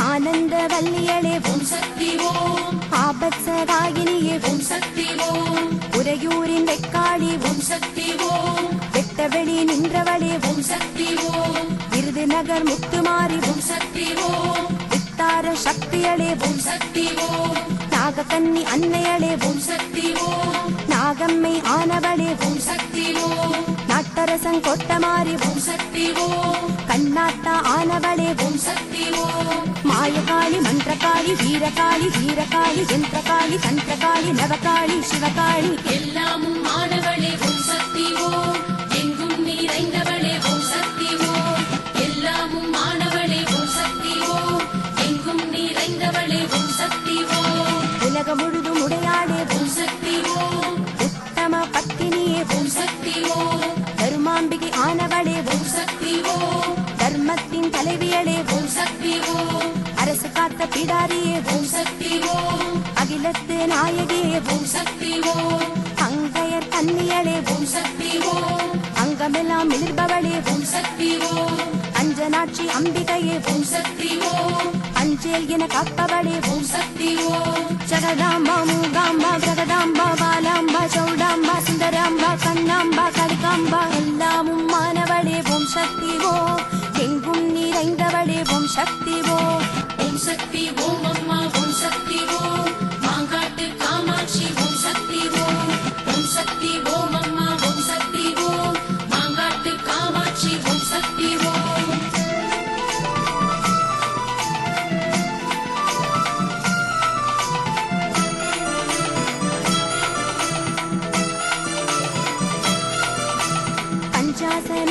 ஆனந்த வல்லியளே ஓம் சக்தி ஓம் ஆபத்சதாயினியே ஓம் சக்தி ஓம் உறையூரின் வெக்காளி ஓம் சக்தி ஓம் வெட்டவெளி நின்றவளே ஓம் சக்தி ஓம் விருதுநகர் முத்துமாரி ஓம் சக்தி ஓம் வித்தார சக்தியளே ஓம் சக்தி ஓம் நாகக்கன்னி அன்னையளே ஓம் சக்தி ஓம் நாகம்மை ஆனவளே ஓம் சக்தி ஓம் நாட்டரசன் கொட்டமாரி ஓம் சக்தி ஓம் கண்ணாத்தா ஆனவளே ஓம் சக்தி ஓம் மாயகாளி மந்திரகாளி வீரகாளி வீரகாளி யந்திரகாளி தந்திரகாளி நவகாளி சிவகாளி எல்லாமும் ஆனவளே ஓம் சக்தி ஓம் எங்கும் நிறைந்தவளே ஓம் சக்தி ஓம் எல்லாமும் ஆனவளே ஓம் சக்தி ஓம் எங்கும் நிறைந்தவளே ஓம் சக்தி ஓம் உலகம் முழுதும் உடையாளே ஓம் சக்தி ஓம் உத்தம பத்தினியே ஓம் சக்தி ஓம் தருமாம்பிகை ஆனவளே ஓம் சக்தி ஓம் தர்மத்தின் தலைவியளே ஓம் சக்தி ஓம் அரசு காத்த பிடாரியே ஓம் சக்தி ஓம் அகிலத்து நாயகியே ஓம் சக்தி ஓம் அங்கையர் கன்னியளே ஓம் சக்தி ஓம் அங்கமெல்லாம் மிளிர்பவளே ஓம் சக்தி ஓம் அஞ்சனாட்சி அம்பிகையே ஓம் சக்தி ஓம் அஞ்சேல் என காப்பவளே ஓம் சக்தி ஓம் ஜகதாம்பா மூகாம்பா பிரகதாம்பா பாலாம்பா சௌடாம்பா சுந்தராம்பா கண்ணாம்பா கடுக்காம்பா எல்லாமும் மானவளே ஓம் சக்தி ஓம் எங்கும் நிறைந்தவளே ஓம் சக்தி ஓம் ஓம் சக்தி ஓம் அம்மா ஓம் சக்தி ஓம் மாங்காட்டு காமாட்சி ஓம் சக்தி ஓம் ஓம் சக்தி ஓம் அம்மா ஓம் சக்தி ஓம் மாங்காட்டு காமாட்சி ஓம் சக்தி ஓம்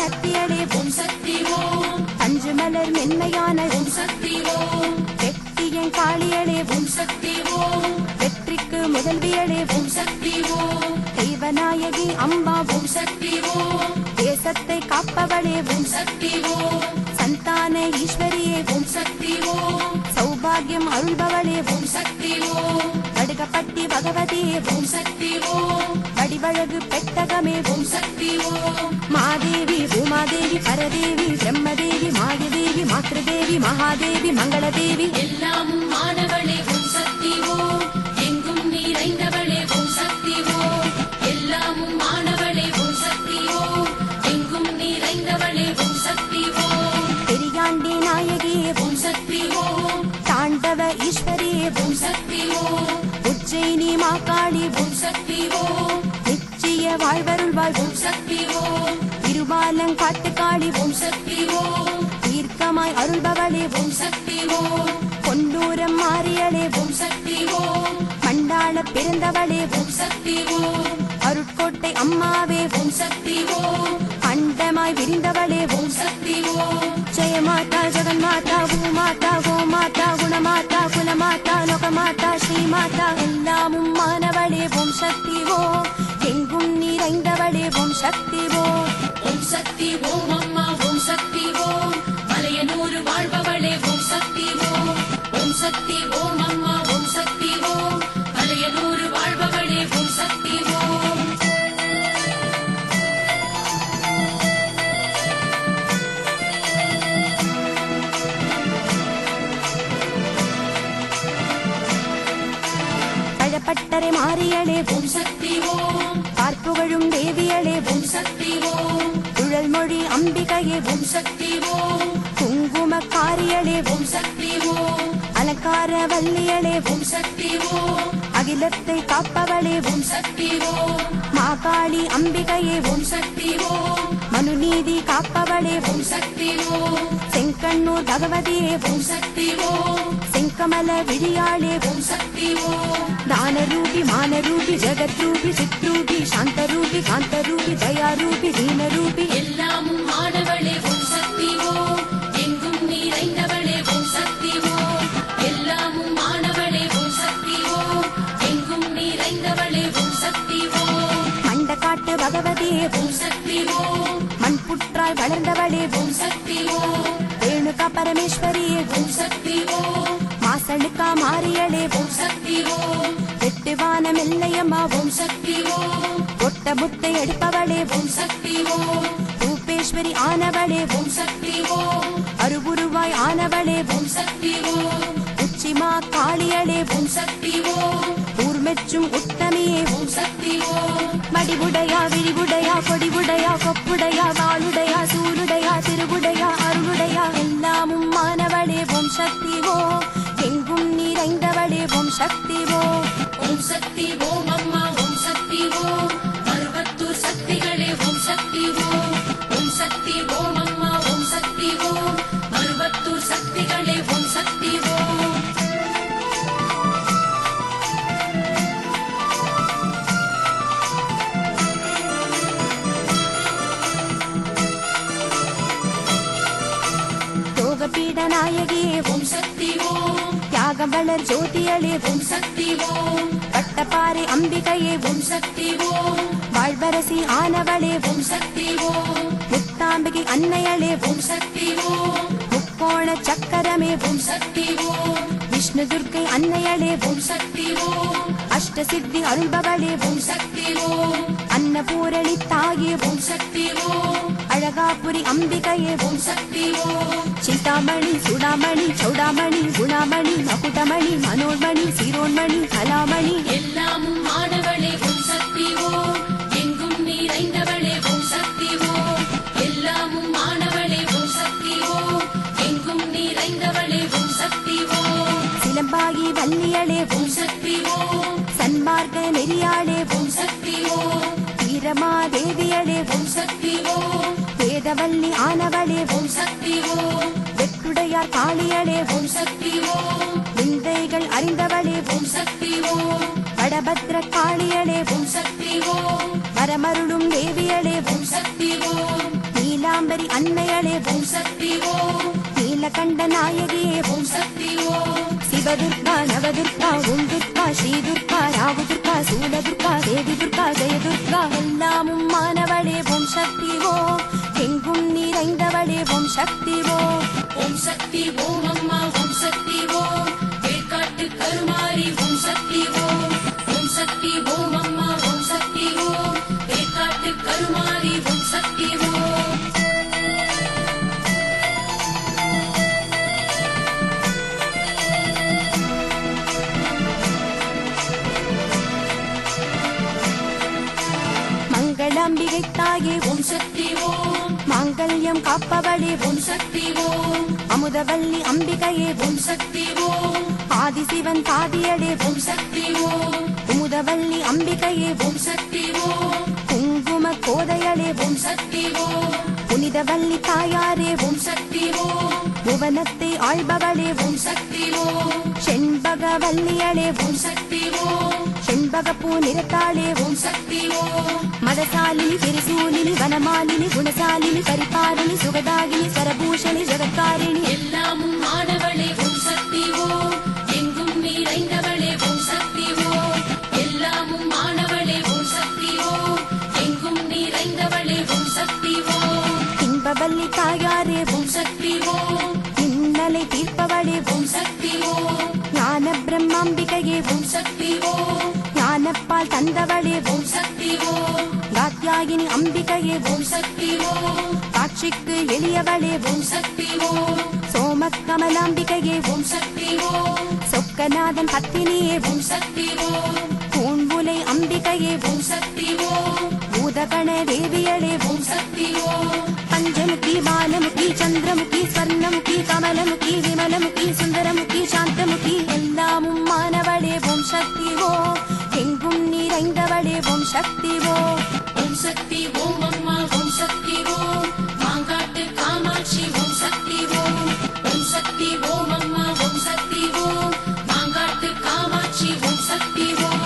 நத்தியளே ஓம் சக்தி ஓம் பஞ்சு மலர் மென்மையான ஓம் சக்தி ஓம் வெற்றியன் காளியளே ஓம் சக்தி ஓம் வெற்றிக்கு முதல்வியளே ஓம் சக்தி ஓம் தெய்வநாயகி அம்பா ஓம் சக்தி ஓம் தேசத்தை காப்பவளே ஓம் சக்தி ஓம் சந்தான ஈஸ்வரியே ஓம் சக்தி ஓம் சௌபாகியம் அருள்பவளே ஓம் சக்தி ஓம் வடுகப்பட்டி பகவதியே ஓம் சக்தி ஓம் வடிவழகு பெட்டகமே ஓம் சக்தி ஓம் மாதேவி பூமாதேவி பரதேவி பிரம்மதேவி மாயதேவி மாத்ருதேவி மகாதேவி மங்களதேவி எல்லாமும் மாணவளே ஓம் சக்தி ஓம் எங்கும் நிறைந்தவளே ஓம் சக்தி ஓம் எல்லாமும் மாணவளே ஓம் சக்தி ஓம் எங்கும் நிறைந்தவளே ஓம் சக்தி ஓம் பெரியாண்டி நாயகியே ஓம் சக்தி ஓம் தாண்டவ ஈஸ்வரியே ஓம் சக்தி ஓம் உஜ்ஜயினி மாகாளி ஓம் சக்தி ஓம் நிச்சய வாழ்வருள்வாய் ஓம் சக்தி ஓம் திருமாலங்காட்டுக்காளி ஓம் சக்தி ஓம் தீர்க்கமாய் அருள்பவளே ஓம் சக்தி ஓம் பொன்னூரம் மாறியளே ஓம் சக்தி ஓம் மண்டாள பிறந்தவளே ஓம் சக்தி ஓம் அருட்கோட்டை அம்மாவே ஓம் சக்தி ஓம் அண்டமாய் விரிந்தவளே ஓம் சக்தி ஓம் ஜெயமாதா ஜெகன்மாதா பூமாதா கோமாதா குணமாதா குலமாதா லோகமாதா ஸ்ரீமாதா எல்லாமும் மாணவளே ஓம் சக்தி எங்கும் நிறைந்தவளே ஓம் சக்தி ஓம் சக்தி ஓம் அம்மா ஓம் சக்தி ஓம் மலையனூர் வாழ்பவளே ஓம் சக்தி ஓம் ஓம் சக்தி ஓம் அம்மா ஓம் சக்தி ஓம் மலையனூர் வாழ்பவளே ஓம் சக்தி ஓம் பழப்பட்டறை மாறியளே ஓம் சக்தி ஓம் பார்ப்புகழும் தேவியளே ஓம் சக்தி ஓம் குழல்மொழி அம்பிகையே ஓம் சக்தி ஓம் குங்கும காரியளே ஓம் சக்தி ஓம் அலங்கார வல்லியளே ஓம் சக்தி ஓம் அகிலத்தை காப்பவளே ஓம் சக்தி ஓம் மாகாளி அம்பிகையே ஓம் சக்தி ஓம் மனுநீதி காப்பவளே ஓம் சக்தி ஓம் செங்கண்ணூர் பகவதியே ஓம் சக்தி ஓம் செங்கமல விழியாளே ஓம் சக்தி ஓம் दानरूपी मानरूपी जगद्रूपी चित्रूपी शान्तरूपी कान्तरूपी दयारूपी दीनरूपी எல்லாமும் மாணவளே ஓம் சக்தி ஓம் எங்கும் நிறைந்தவளே ஓம் சக்தி ஓம் எல்லாமும் மாணவளே ஓம் சக்தி ஓம் எங்கும் நிறைந்தவளே ஓம் சக்தி ஓம் மண்டகாட்டு பகவதியே ஓம் சக்தி ஓம் மண்புற்றாய் வளர்ந்தவளே ஓம் சக்தி ஓம் ரேணுகா பரமேஸ்வரியே ஓம் சக்தி ஓம் மாசணுக்கா மாரியளே ஓம் சக்தி ஓம் வெட்டுவானம் எல்லையம்மா ஓம் சக்தி ஓம் ஒட்ட முத்தை எடுப்பவளே ஓம் சக்தி ஓம் ரூபேஸ்வரி ஆனவளே ஓம் சக்தி ஓம் அருகுருவாய் ஆனவளே ஓம் சக்தி ஓம் உச்சிமா காளியளே ஓம் சக்தி ஓம் ஊர்மெச்சும் உத்தமியே ஓம் சக்தி ஓம் மடிவுடையா விழிவுடையா கொடிவுடையா கொப்புடையா வாளுடையா சூளுடையா திருவுடையா அருளுடையா எல்லாமும் மாணவளே ஓம் சக்தி எங்கும் நிறைந்தவளே ஓம் சக்தி ஓம் சக்தி ஓம் அம்மா ஓம் சக்தி ஓம் மருவத்தூர் சக்திகளே ஓம் சக்தி ஓம் ஓம் சக்தி ஓம் அம்மா ஓம் சக்தி ஓம் மருவத்தூர் சக்திகளே ஓம் சக்தி ஓம் யோகபீட நாயகியே ஓம் சக்தி ஓம் தியாகவளர் ஜோதியளே ஓம் சக்தி ஓம் பட்டப்பாறை அம்பிகையே ஓம் சக்தி ஓம் வாழ்வரசி ஆனவளே ஓம் சக்தி ஓம் முத்தாம்பிகை அன்னையளே ஓம் சக்தி ஓம் முக்கோண சக்கரமே ஓம் சக்தி ஓம் விஷ்ணு துர்க்கை அன்னையளே ஓம் சக்தி ஓம் அஷ்டசித்தி அருள்பவளே ஓம் சக்தி ஓம் அன்னபூரணி தாயே ஓம் சக்தி ஓம் அழகாபுரி அம்பிகையே ஓம் சக்தி ஓம் சிந்தாமணி சுடாமணி சௌடாமணி குணாமணி மகுடமணி மனோன்மணி சீரோன்மணி கலாமணி எல்லாமும் மாணவளே ஓம் சக்தி ஓம் எங்கும் நிறைந்தவளே ஓம் சக்தி ஓம் எல்லாமும் மாணவளே ஓம் சக்தி ஓம் எங்கும் நிறைந்தவளே ஓம் சக்தி ஓம் சிலம்பாகி வல்லியளே ஓம் சக்தி ஓம் சன்மார்க்க நெறியாளே ஓம் சக்தி ஓம் வீரமாதேவியளே ஓம் சக்தி ஓம் வேதவல்லி ஆனவளே ஓம் சக்தி ஓம் வெற்றுடையார் காளியளே ஓம் சக்தி ஓம் விந்தைகள் அறிந்தவளே ஓம் சக்தி ஓம் வடபத்ர காளியளே ஓம் சக்தி ஓம் வரமருளும் தேவியளே ஓம் சக்தி ஓம் நீல நீலாம்பரி அன்னையளே ஓம் சக்தி ஓம் நீலகண்ட நாயகியே ஓம் சக்தி ஓம் சிவதுர்கா நவதுர்கா ஓம் துர்கா ஸ்ரீதுர்கா ராகுதுர்கா சூலதுர்கா தேவி துர்கா ஜெயதுர்கா எல்லாமும் மானவளே ஓம் சக்தி ஓம் எங்கும் நிறைந்தவளே ஓம் சக்தி ஓம் ஓம் சக்தி ஓம் அம்மா ஓம் சக்தி ஓம் வேர்க்காட்டு கருமாரி ஓம் சக்தி ஓம் சக்தி ஓம் அம்மா ஓம் சக்தி ஓம் வேர்க்காட்டு கருமாரி ஓம் சக்தி ஓம் மங்களாம்பிகை தாயே ஓம் சக்தி ஓம் மாங்கல்யம் காப்பவளே ஓம் சக்தி ஓம் அமுதவல்லி அம்பிகையே ஓம் சக்தி ஓம் ஆதிசிவன் பாதியடே ஓம் சக்தி ஓம் குமுதவல்லி அம்பிகையே ஓம் சக்தி ஓம் குங்கும கோதையளே ஓம் சக்தி ஓம் புனிதவல்லி தாயாரே ஓம் சக்தி ஓம் புவனத்தை ஆள்பவளே ஓம் சக்தி ஓம் செண்பகவல்லியளே ஓம் சக்தி ஓம் செண்பகப்பூ நிறத்தாளே ஓம் சக்தி ஓம் மதசாலினி திரிசூலினி வனமாலினி குணசாலினி பரிபாலினி சுகதாகினி சரபூஷணி ஜெகத்காரிணி எல்லாமும் ஆனவளே ஓம் சக்தி ஓம் எங்கும் நிறைந்தவளே ஓம் சக்தி ஓம் எல்லாமும் ஆனவளே ஓம் சக்தி ஓம் எங்கும் நிறைந்தவளே ஓம் சக்தி ஓம் இன்பவல்லி தாயாரே ஓம் சக்தி ஓம் இன்னலை தீர்ப்பவளே ஓம் சக்தி ஓம் ஞான பிரம்மாம்பிகையே ஓம் சக்தி ஓம் ஞானப்பால் தந்தவளே ஓம் சக்தி ஓம் காத்யாயினி அம்பிகையே ஓம் சக்தி ஓம் காட்சிக்கு எளியவளே ஓம் சக்தி ஓம் சோமக்கமலாம்பிகையே ஓம் சக்தி ஓம் சொக்கநாதன் பத்தினியே ஓம் சக்தி ஓம் பூண்புலை அம்பிகையே ஓம் சக்தி ஓம் பூதகண தேவியளே ஓம் சக்தி ஓம் பஞ்சமுகி பாலமுகி சந்திரமுகி ஸ்வர்ணமுகி கமலமுகி விமலமுகி சுந்தரமுகி சாந்தமுகி எல்லாமும் மானவளே ஓம் சக்தி ஓம் எங்கும் நிறைந்தவளே ஓம் சக்தி ஓம் ஓம் சக்தி ஓம் அம்மா ஓம் சக்தி ஓம் மாங்காட்டு காமாட்சி ஓம் சக்தி ஓம் சக்தி ஓம் அம்மா ஓம் சக்தி ஓம் மாங்காட்டு காமாட்சி ஓம் சக்தி ஓம்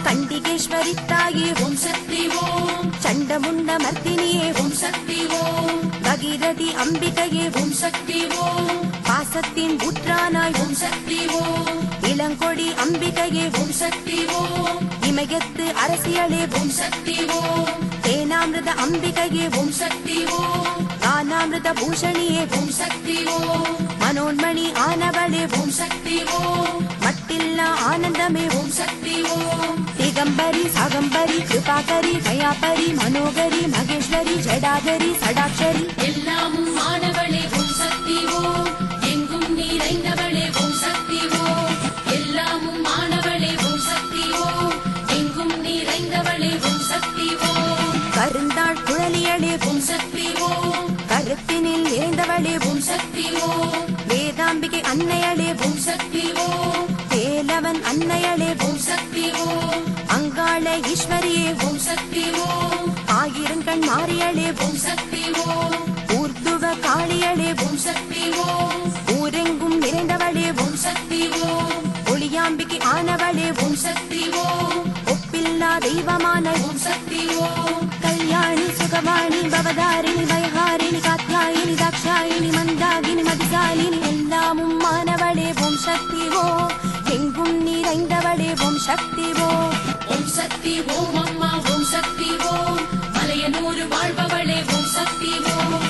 கண்டிகேஸ்வரி தாயே ஓம் சக்தி ஓம் சண்டமுண்ட மர்த்தினியே ஓம் சக்தி ஓம் பகீரதி அம்பிகையே ஓம் சக்தி ஓம் பாசத்தின் ஊற்றானாய் ஓம் சக்தி ஓம் இளங்கொடி அம்பிகையே ஓம் சக்தி ஓம் இமயத்து அரசியலே ஓம் சக்தி ஓம் தேனாமிருத அம்பிகையே ஓம் சக்தி ஓம் தானாமிருத பூஷணியே ஓம் சக்தி ஓம் மனோன்மணி ஆனவளே ஓம் சக்தி ஓம் மட்டில்லா ஆனந்தமே ஓம் சக்தி ஓம் திகம்பரி சாகம்பரி கிருபாகரி கயாபரி மனோகரி மகேஸ்வரி ஜடாகரி சடாட்சரி எல்லாமும் ஆனவளே ஓம் சக்தி ஓம் எங்கும் நிறைந்தவளே ஓம் சக்தி ஓம் எல்லாமும் ஆனவளே ஓம் சக்தி ஓம் எங்கும் நிறைந்தவளே ஓம் சக்தி ஓம் கருந்தாள் குழலியளே ஓம் சக்தி ஓம் கருத்தினில் நிறைந்தவளே ஓம் சக்தி ஓம் வேதாம்பிகை அன்னையளே ஓம் சக்தி ஓம் வேலவன் அன்னையளே ஓம் சக்தி ஓம் அங்காள ஈஸ்வரியே ஓம் சக்தி ஓம் ஆயிரங்கண் மாறியளே ஓம் சக்தி ஓம் ஊர்துவ காளியளே ஓம் சக்தி ஓம் ஊரெங்கும் நிறைந்தவளே ஓம் சக்தி ஓம் ஒளியாம்பிகை ஆனவளே ஓம் சக்தி ஓம் ஒப்பில்லா தெய்வமான ஓம் சக்தி ஓம் கல்யாணி சுகவாணி பவதாரிணி பயஹாரிணி காத்யாயினி தாக்ஷாயினி மந்தாகினி மதிசாலினி எல்லாமும் மானவளே ஓம் சக்தி ஓம் எங்கும் நிறைந்தவளே ஓம் சக்தி ஓம் ஓம் சக்தி ஓம் அம்மா ஓம் சக்தி ஓம் மலையனூர் வாழ்பவளே ஓம் சக்தி ஓம்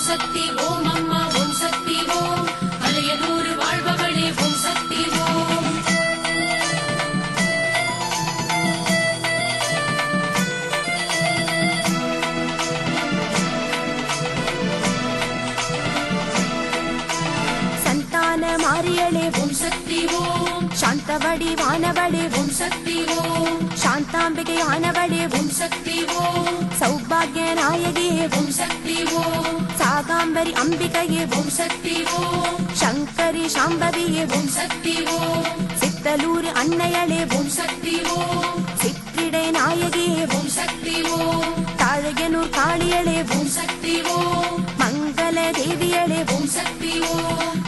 சக்தி ஓம் அம்மா ஓம் சக்தி ஓம் மலையனூர் வாழ்பவளே ஓம் சக்தி ஓம் சந்தான மாரியளே ஓம் சக்தி ஓம் சாந்தவடி வானவளே ஓம் சக்தி ஓம் சாந்தாம்பிகை ஆனவளே ஓம் சக்தி ஓம் சௌபாகிய நாயகியே ஓம் சக்தி ஓம் சாகாம்பரி அம்பிகையே ஓம் சக்தி ஓம் சங்கரி சாம்பவியே ஓம் சக்தி ஓம் சித்தலூர் அன்னையளே ஓம் சக்தி ஓம் சிற்றிடை நாயகியே ஓம் சக்தி ஓம் தாழகனூர் காளியளே ஓம் சக்தி ஓம் மங்கள தேவியளே ஓம் சக்தி ஓம்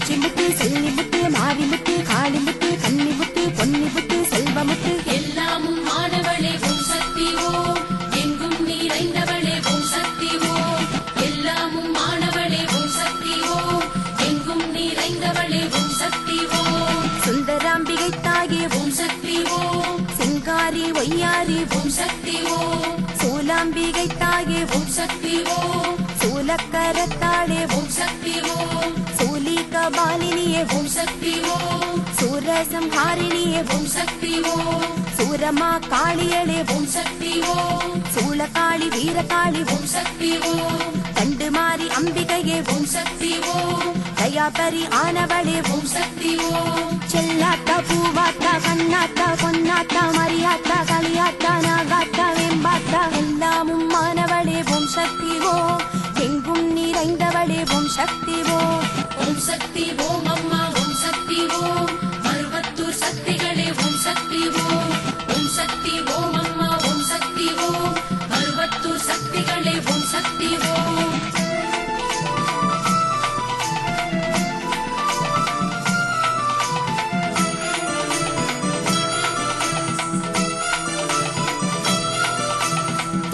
பேச்சிமுத்து செல்லிமுத்து மாரிமுத்து காளிமுத்து கன்னிமுத்து பொன்னிமுத்து செல்வமுத்து எல்லாமும் மாணவளே ஓம் சக்தி ஓம் எங்கும் நிறைந்தவளே ஓம் சக்தி ஓம் எல்லாமும் மாணவளே ஓம் சக்தி ஓம் எங்கும் நிறைந்தவளே ஓம் சக்தி ஓம் சுந்தராம்பிகை தாயே ஓம் சக்தி ஓம் சிங்காரி ஒய்யாரி ஓம் சக்தி ஓம் சூலாம்பிகை தாயே ஓம் சக்தி ஓம் சூலக்கரத்தாளே ஓம் சக்தி ஓம் சூலிகபாலினியே ஓம் சக்தி ஓம் சூரசம்ஹாரிணியே ஓம் சக்தி ஓம் சூரமா காளியளே ஓம் சக்தி ஓம் சூலகாளி வீரகாளி ஓம் சக்தி ஓம் கண்டு மாறி அம்பிகையே ஓம் சக்தி ஓம் தயாபரி ஆனவளே ஓம் சக்தி ஓம் செல்லாத்தா பூவாத்தா கண்ணாத்தா பொன்னாத்தா மரியாத்தா களியாத்தா நாகாத்தா வெம்பாத்தா எல்லாமும் மானவளே ஓம் சக்தி ஓம் எங்கும் நிறைந்தவளே ஓம் சக்தி ஓம் ஓம் சக்தி ஓம் அம்மா ஓம் சக்தி ஓம் மருவத்தூர் சக்திகளே ஓம் சக்தி ஓம் ஓம் சக்தி ஓம் அம்மா ஓம் சக்தி ஓம் மருவத்தூர் சக்திகளே ஓம் சக்தி ஓம்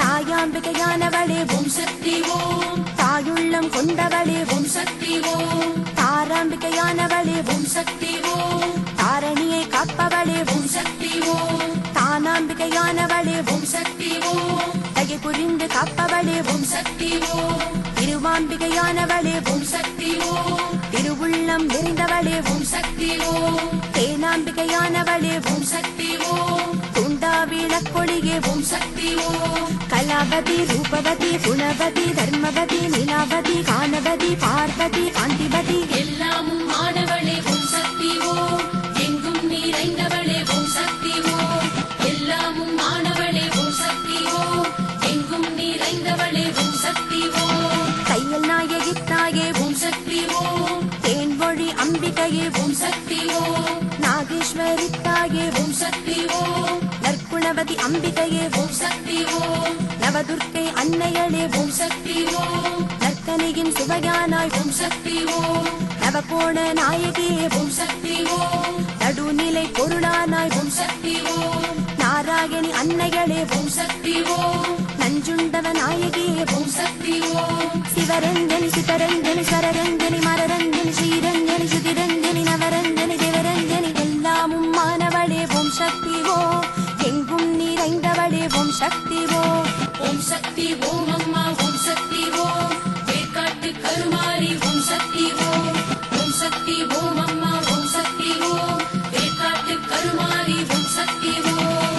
தாயாம்பிகையானவளே ஓம் சக்தி ஓம் தாயுள்ளம் கொண்டவளே ஓம் சக்தி ஓம் தாராம்பிகையானவளே ஓம் சக்தி ஓம் தாரணியை காப்பவளே ஓம் சக்தி ஓம் தானாம்பிகையானவளே ஓம் சக்தி ஓம் தகை புரிந்து காப்பவளே ஓம் சக்தி ஓம் திருவாம்பிகையானவளே ஓம் சக்தி ஓம் திருவுள்ளம் நிறைந்தவளே ஓம் சக்தி ஓம் தேனாம்பிகையானவளே ஓம் சக்தி ஓம் துண்டா விளக்கொழியே ஓம் சக்தி ஓம் கலாவதி ரூபவதி குணவதி தர்மவதி நிலாவதி கானவதி பார்வதி காந்திவதி எல்லாமும் மாணவளே ஓம் சக்தி ஓம் எங்கும் நிறைந்தவளே ஓம் சக்தி ஓம் எல்லாமும் மாணவளே ஓம் சக்தி ஓம் எங்கும் நிறைந்தவளே ஓம் சக்தி ஓம் தையல் நாயகி தாயே ஓம் சக்தி ஓம் தேன்மொழி அம்பிகையே ஓம் சக்தி ஓம் நாகேஸ்வரி தாயே ஓம் சக்தி ஓம் நற்குணவதி அம்பிகையே ஓம் சக்தி ஓம் நவதுர்க்கை அன்னையளே ஓம் சக்தி ஓம் நற்கனியின் சுவையானாய் ஓம் சக்தி ஓம் நவகோண நாயகியே ஓம் சக்தி ஓம் நடுநிலை பொருளானாய் ஓம் சக்தி ஓம் நாராயணி அன்னையளே ஓம் சக்தி ஓம் நஞ்சுண்டவ நாயகியே ஓம் சக்தி ஓம் சிவரஞ்சனி சிதரஞ்சனி சரரஞ்சனி மரரஞ்சனி ஸ்ரீரஞ்சனி சுதிரஞ்சனி நவரஞ்சனி தேவரஞ்சனி எல்லாமும் மானவளே ஓம் சக்தி ஓம் எங்கும் நிறைந்தவளே ஓம் சக்தி ஓம் ஓம் சக்தி ஓம் அம்மா ஓம் சக்தி ஓம் வேர்க்காட்டு கருமாரி ஓம் சக்தி ஓம் ஓம் சக்தி ஓம் அம்மா ஓம் சக்தி ஓம் வேர்க்காட்டு கருமாரி ஓம் சக்தி ஓம்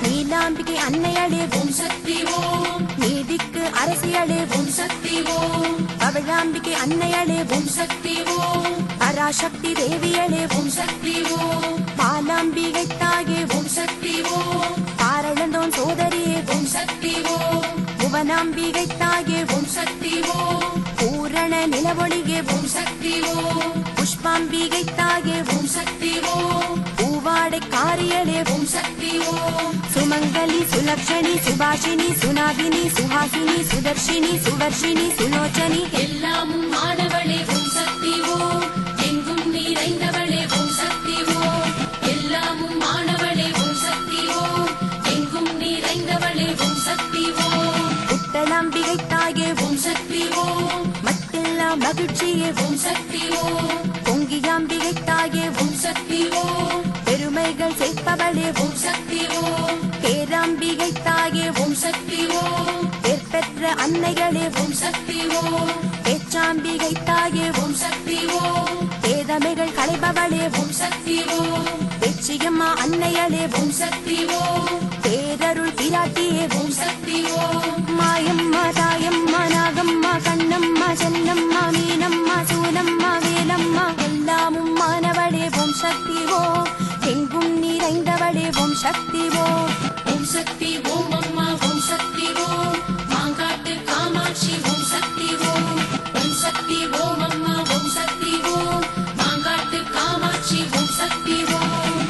நீலாம்பிகை அன்னையளே ஓம் சக்தி ஓம் நீதிக்கு அரசியளே ஓம் சக்தி ஓம் பவழாம்பிகை அன்னையளே ஓம் சக்தி ஓம் பராசக்தி தேவியளே ஓம் சக்தி ஓம் பாலாம்பிகை தாயே ஓம் சக்தி ஓம் பாரளந்தோன் சோதரியே ஓம் சக்தி ஓம் புவனாம்பிகை தாயே ஓம் சக்தி ஓம் பூரண நிலவொளியே ஓம் சக்தி ஓம் புஷ்பாம்பிகை தாயே ஓம் சக்தி ஓம் பூவாடை காரியளே ஓம் சக்தி ஓம் சுமங்கலி சுலக்ஷணி சுபாஷினி சுனாதினி சுஹாசினி சுதர்ஷினி சுவர்ஷினி சுலோச்சனி எல்லாமும் மாணவளே ஓம் சக்தி ஓம் எங்கும் நிறைந்தவளே ஓம் சக்தி ஓம் எல்லாமும் மாணவளே ஓம் சக்தி ஓம் எங்கும் நிறைந்தவளே ஓம் சக்தி ஓம் புத்தளாம்பிகை தாயே ஓம் சக்தி ஓம் மத்தில்லா மகிழ்ச்சியே ஓம் சக்தி ஓம் பொங்கியாம்பிகை தாயே ஓம் சக்தி ஓம் பெருமைகள் சேர்ப்பவளே ஓம் சக்தி ஓம் பேராம்பிகை தாயே ஓம் சக்தி ஓம் பெற்ற அன்னைகளே ஓம் சக்தி ஓம் பேச்சாம்பிகை தாயே ஓம் சக்தி ஓம் பேதமைகள் களைபவளே ஓம் சக்தி ஓம் பேச்சியம்மா அன்னையளே ஓம் சக்தி ஓம் பேரருள் பிராட்டியே ஓம் சக்தி ஓம் மாயம்மா தாயம்மா நாகம்மா கண்ணம்மா செல்லம்மா மீனம்மா சூலம்மா வேலம்மா எல்லாமும் மானவளே ஓம் சக்தி ஓம் எங்கும் நிறைந்தவளே ஓம் சக்தி ஓம் ஓம் சக்தி ஓம் அம்மா ஓம் சக்தி ஓம் மாங்காட்டு காமாட்சி ஓம் சக்தி ஓம் ஓம் சக்தி ஓம் அம்மா ஓம் சக்தி ஓம் மாங்காட்டு காமாட்சி ஓம் சக்தி ஓம்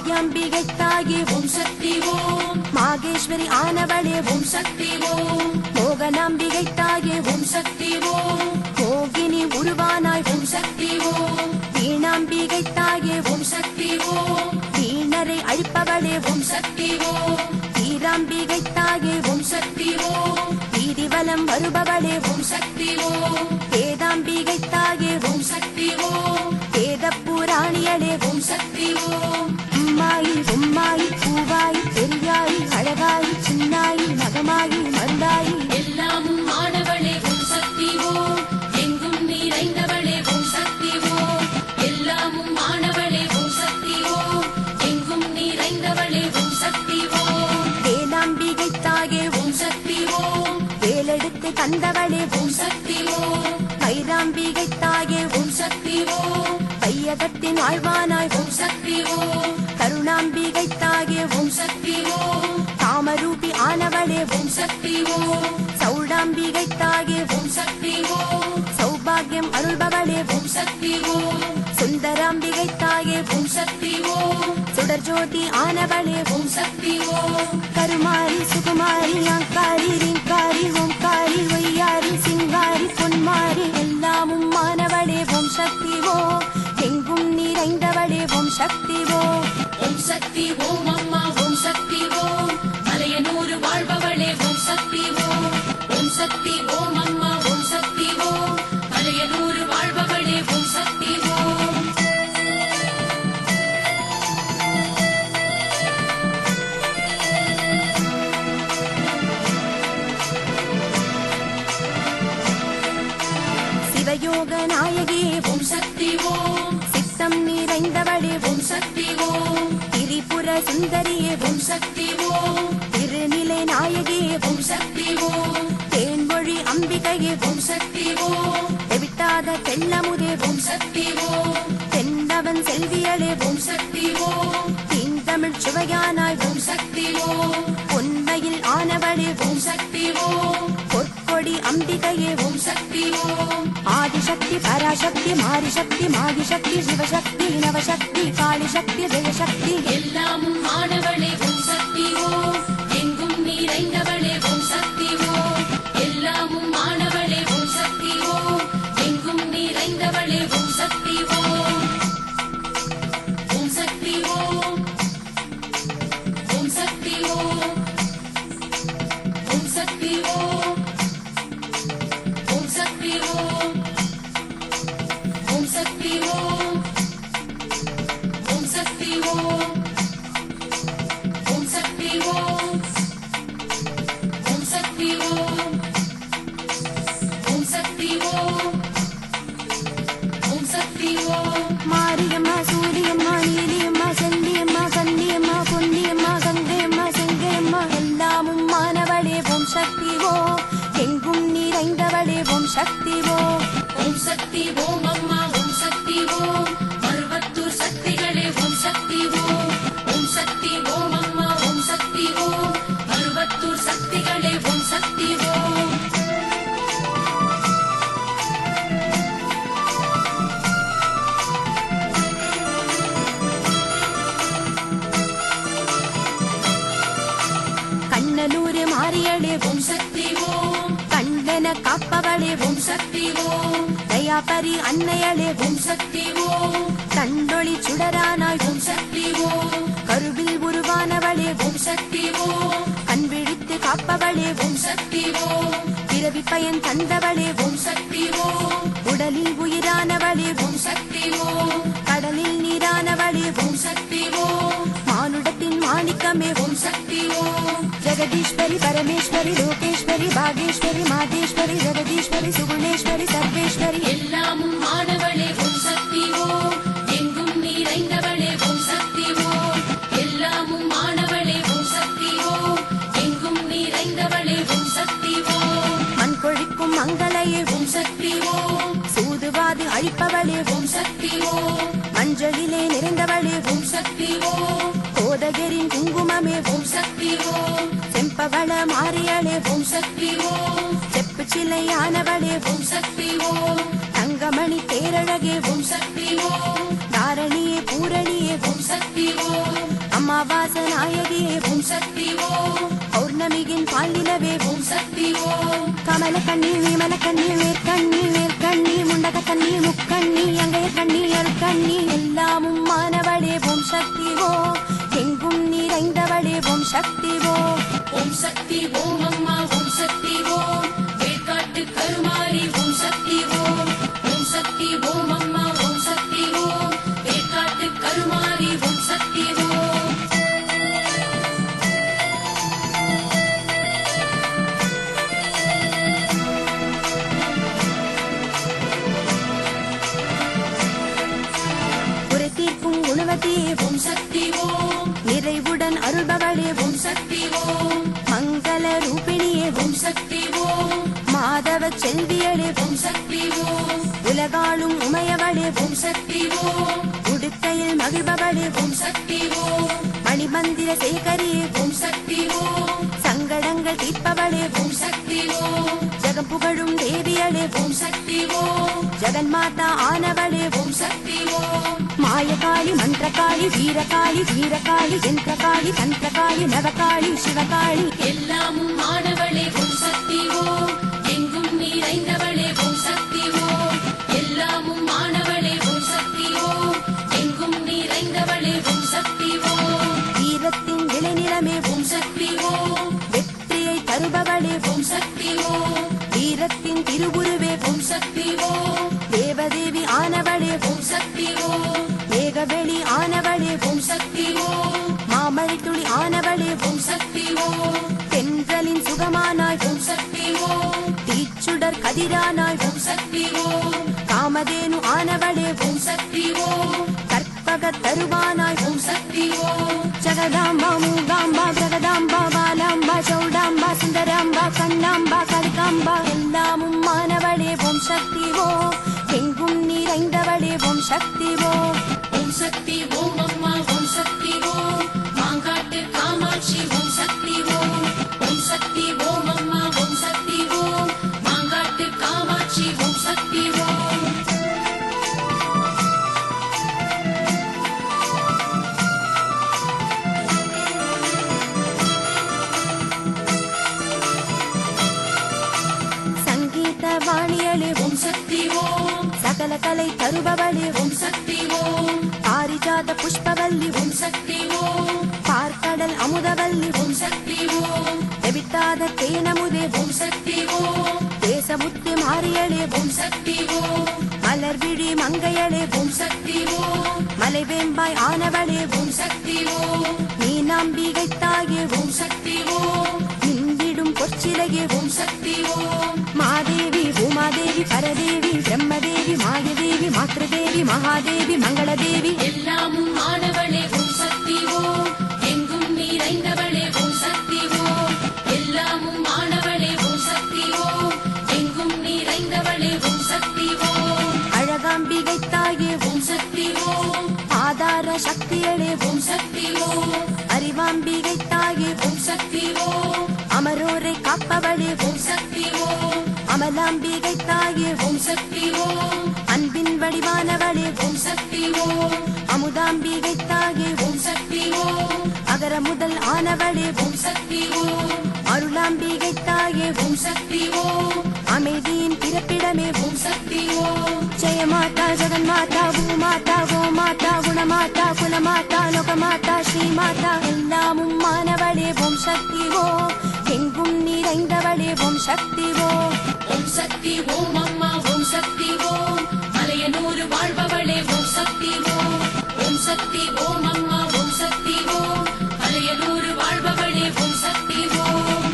மலையாம்பிகை தாயே ஓம் சக்தி ஓம் மாகேஸ்வரி ஆனவளே ஓம் சக்தி ஓம் மோகனாம்பிகை தாயே ஓம் சக்தி ஓம் மோகினி உருவானாய் ஓம் சக்தி ஓம் வீணாம்பிகை தாயே ஓம் சக்தி ஓம் வீணரை அழிப்பவளே ஓம் சக்தி ஓம் வீராம்பிகை தாயே ஓம் சக்தி ஓம் வீதிவலம் வருபவளே ஓம் சக்தி ஓம் வேதாம்பிகை தாயே ஓம் சக்தி ஓம் வேத புராணியளே ஓம் சக்தி ஓம் அம்மாயி பொம்மாயி பூவாயி பெரியாயி அழகாயி சின்னாயி மகமாயி மருந்தாயி எல்லாமும் ஆனவளே ஓம் சக்தி ஓம் எங்கும் நிறைந்தவளே ஓம் சக்தி ஓம் எல்லாமும் ஆனவளே ஓம் சக்தி ஓம் எங்கும் நிறைந்தவளே ஓம் சக்தி ஓம் வேலாம்பிகை தாயே ஓம் சக்தி ஓம் வேலெடுத்து தந்தவளே ஓம் சக்தி ஓம் வைராம்பிகை தாயே ஓம் சக்தி ஓம் வையகத்தின் ஆழ்வானாய் ஓம் சக்தி ஓம் கருணாம்பிகை தாயே ஓம் சக்தி ஓம் காமரூபி ஆனவளே ஓம் சக்தி ஓம் சௌடாம்பிகை தாயே ஓம் சக்தி ஓம் சௌபாகியம் அருள்பவளே ஓம் சக்தி ஓம் சுந்தராம்பிகை தாயே ஓம் சக்தி ஓம் சுடர்ஜோதி ஆனவளே ஓம் சக்தி ஓம் கருமாரி சுகுமாரி அங்காரி ரிங்காரி ஓம்காரி ஒய்யாரி சிங்காரி பொன்மாரி எல்லாமும் மானவளே ஓம் சக்தி எங்கும் நிறைந்தவளே ஓம் சக்தி ஓம் சக்தி ஓம் அம்மா ஓம் சக்தி ஓம் மலையனூர் வாழ்பவளே ஓம் சக்தி ஓம் சக்தி ஓம் அம்மா ஓம் சக்தி ஓம் மலையனூர் வாழ்பவளே ஓம் சக்தி ஓம் சிவயோக நாயகி ஓம் சக்தி ஓம் சித்தம் நிறைந்தவளே ஓம் சக்தி ஓம் திரிபுர சுந்தரியே ஓம் சக்தி ஓம் திருநிலை நாயகியே ஓம் சக்தி ஓம் தேன்மொழி அம்பிகையே ஓம் சக்தி ஓம் தெவிட்டாத தெல்லமுதே ஓம் சக்தி ஓம் தென்னவன் செல்வியளே ஓம் சக்தி ஓம் தீந்தமிழ் சுவையானாய் ஓம் சக்தி ஓம் பொன்மையில் ஆனவளே ஓம் சக்தி ஓம் பொற்கொடி அம்பிகையே ஓம் சக்தி ஓம் ஆதிசக்தி பராசக்தி மாரிசக்தி மாகிசக்தி சிவசக்தி நவசக்தி காளிசக்தி ஜெயசக்தி எல்லாமும் ஆனவளே ஓம் சக்தி ஓம் எங்கும் நிறைந்தவளே ஓம் சக்தி ஓம் எல்லாமும் ஆனவளே ஓம் சக்தி ஓம் எங்கும் நிறைந்தவளே ஓம் சக்தி ஓம் ஓம் சக்தி ஓம் ஓம் சக்தி ஓம் ஓம் சக்தி ஓம் ஓம் சக்தி ஓம் ஓம் சக்தி ஓம் ஓம் சக்தி ஓம் ஓம் சக்தி ஓம் ஓம் சக்தி ஓம் ஓம் சக்தி ஓம் ஓம் சக்தி ஓம் மாரியம்மா சூரியம்மா நீலியம்மா செல்லியம்மா கன்னியம்மா பொன்னியம்மா கங்கையம்மா செங்கையம்மா எல்லாமும் மானவளே ஓம் சக்தி எங்கும் நிறைந்தவளே ஓம் சக்தி ஓம் சக்தி ஓம் அம்மா ஓம் சக்தி ஓம் மருவத்தூர் சக்திகளே ஓம் சக்தி ஓம் சக்தி ஓம் அம்மா ஓம் சக்தி ஓம் மருவத்தூர் சக்திகளே ஓம் சக்தி ஓம் கண்ணலூர் மாரியளே ஓம் சக்தி ஓம் கண்டன காப்பவளே ஓம் சக்தி ஓம் தயாபரி அன்னையளே ஓம் சக்தி ஓம் தண்டொளி சுடரானாய் ஓம் சக்தி ஓம் கருவில் உருவானவளே ஓம் சக்தி ஓம் கண் விழித்து காப்பவளே ஓம் சக்தி ஓம் பிறவி பயன் தந்தவளே ஓம் சக்தி ஓம் உடலில் உயிரானவளே ஓம் சக்தி ஓம் கடலில் நீரானவளே ஓம் சக்தி ஓம் மானுடத்தின் மாணிக்கமே ஓம் சக்தி ஓம் ஜெகதீஸ்வரி பரமேஸ்வரி லோகேஸ்வரி பாகேஸ்வரி மாதேஸ்வரி ஜெகதீஸ்வரி சுகுணேஸ்வரி சர்வேஸ்வரி எல்லாமும் ஆனவளே ஓம் சக்தி ஓம் எங்கும் நிறைந்தவளே ஓம் சக்தி ஓம் எல்லாமும் ஆனவளே ஓம் சக்தி ஓம் எங்கும் நிறைந்தவளே ஓம் சக்தி ஓம் மண் கொழிக்கும் மங்களையே ஓம் சக்தி ஓம் சூதுவாது அழிப்பவளே ஓம் சக்தி ஓம் மஞ்சளிலே நிறைந்தவளே ஓம் சக்தி ஓம் கோதகரின் குங்குமமே ஓம் சக்தி ஓம் செம்பவள மாரியளே ஓம் சக்தி ஓம் செப்பு சிலையானவளே ஓம் சக்தி ஓம் தங்கமணி தேரழகே ஓம் சக்தி ஓம் தாரணியே பூரணியே ஓம் சக்தி ஓம் நாயகியே ஓம் சக்தி ஓம் பௌர்ணமியின் பாலினவே ஓம் சக்தி ஓம் கமல கண்ணி விமல கண்ணி வேர்க்கண்ணி வேர்க்கண்ணி முண்டக கண்ணி முக்கண்ணி அங்கைய கண்ணி அருக்கண்ணி எல்லாமும் மானவளே ஓம் சக்தி ஓம் எங்கும் நிறைந்தவளே ஓம் சக்தி ஓம் ஓம் சக்தி ஓம் அம்மா ஓம் சக்தி ஓம் வேட்காட்டு கருமாரி ஓம் சக்தி ஓம் ஓம் சக்தி ஓம் அம்மா ஓம் சக்தி ஓம் வேட்காட்டு கருமாரி ஓம் சக்தி ஓம் குறை தீர்க்கும் குணவதியே ஓம் சக்தி ஓம் நிறைவுடன் அருள்பவளே ஓம் சக்தி ஓம் மங்கள ரூபிணியே ஓம் சக்தி ஓம் மாதவ செல்வியளே ஓம் சக்தி ஓம் உலகாளும் உமையவளே ஓம் சக்தி ஓம் உடுக்கையில் மகிழ்பவளே ஓம் சக்தி ஓம் மணிமந்திர சேகரியே ஓம் சக்தி ஓம் சங்கடங்கள் தீர்ப்பவளே ஓம் சக்தி ஓம் ஜகம் புகழும் தேவியளே ஓம் சக்தி ஓம் ஜெகன்மாதா ஆனவளே ஓம் சக்தி ஓம் மாயகாளி மந்திரகாளி வீரகாளி வீரகாளி யந்திரகாளி தந்திரகாளி நவகாளி சிவகாளி எல்லாமும் ஆனவளே ஓம் சக்தி ஓம் எங்கும் நிறைந்தவளே ஓம் சக்தி ஓம் எல்லாமும் ஆனவளே ஓம் சக்தி ஓம் எங்கும் நிறைந்தவளே ஓம் சக்தி ஓம் வீரத்தின் விளைநிலமே ஓம் சக்தி ஓம் வெற்றியை தருபவளே ஓம் சக்தி ஓம் வீரத்தின் திருவுருவே ஓம் சக்தி ஓம் தேவதேவி ஆனவளே ஓம் சக்தி ஓம் மேகவெளி ஆனவளே ஓம் சக்தி ஓம் மாமழை துளி ஆனவளே ஓம் சக்தி ஓம் தென்றலின் சுகமானாய் ஓம் சக்தி ஓம் தீச்சுடர் கதிரானாய் ஓம் சக்தி ஓம் காமதேனு ஆனவளே ஓம் சக்தி ஓம் கற்பக தருவானாய் ஓம் சக்தி ஓம் ஜகதாம்பா மூகாம்பா பிரகதாம்பா பாலாம்பா சௌடாம்பா சுந்தராம்பா கண்ணாம்பா கலிகாம்பா எல்லாமும் மானவளே ஓம் சக்தி ஓம் எங்கும் நிறைந்தவளே ஓம் சக்தி ஓம் ஓம் சக்தி ஓம் அம்மா ஓம் சக்தி ஓம் மாங்காட்டு காமாட்சி ஓம் சக்தி ஓம் ஓம் சக்தி ஓம் அம்மா ஓம் சக்தி ஓம் மாங்காட்டு காமாட்சி ஓம் சக்தி ஓம் சங்கீத வாணியளே ஓம் சக்தி ஓம் சகல கலை தருபவளே ஓம் சக்தி ஓம் பாரிஜாத புஷ்பவல்லி ஓம் சக்தி ஓம் பார்க்கடல் அமுதவல்லி ஓம் சக்தி ஓம் தெவிட்டாத தேனமுதே ஓம் சக்தி ஓம் தேசமுத்து மாரியளே ஓம் சக்தி ஓம் மலர் விழி மங்கையளே ஓம் சக்தி ஓம் மலைவேம்பாய் ஆனவளே ஓம் சக்தி ஓம் மீனாம்பிகை தாயே ஓம் சக்தி ஓம் நின்றிடும் பொற்சிலையே ஓம் சக்தி ஓம் மாதேவி உமாதேவி பரதேவி பிரம்மதேவி மாயதேவி மாத்ருதேவி மகாதேவி மங்களதேவி எல்லாமும் ஆனவளே ஓம் சக்தி ஓம் எங்கும் நிறைந்தவளே ஓம் சக்தி ஓம் எல்லாமும் ஆனவளே ஓம் சக்தி ஓம் எங்கும் நிறைந்தவளே ஓம் சக்தி ஓம் அழகாம்பிகை தாயே ஓம் சக்தி ஓம் ஆதார சக்தியளே ஓம் சக்தி ஓம் அறிவாம்பிகை தாயே ஓம் சக்தி ஓம் அமரோரை காப்பவளே ஓம் சக்தி ஓம் அமலாம்பிகை தாயே ஓம் சக்தி ஓம் அன்பின் வடிவானவளே ஓம் சக்தி ஓம் அமுதாம்பிகை தாயே ஓம் சக்தி ஓம் அகர முதல் ஆனவளே ஓம் சக்தி ஓம் அருளாம்பிகை தாயே ஓம் சக்தி ஓம் அமைதியின் பிறப்பிடமே ஓம் சக்தி ஓம் ஜெயமாதா ஜெகன்மாதா பூமாதா கோமாதா குணமாதா குலமாதா லோகமாதா ஸ்ரீமாதா எல்லாமும் மானவளே ஓம் சக்தி ஓம் எங்கும் நிறைந்தவளே ஓம் சக்தி ஓம் ஓம் சக்தி ஓம் அம்மா ஓம் சக்தி ஓம் மலையனூர் வாழ்பவளே ஓம் சக்தி ஓம் ஓம் சக்தி ஓம் அம்மா ஓம் சக்தி ஓம் மலையனூர் வாழ்பவளே ஓம் சக்தி ஓம்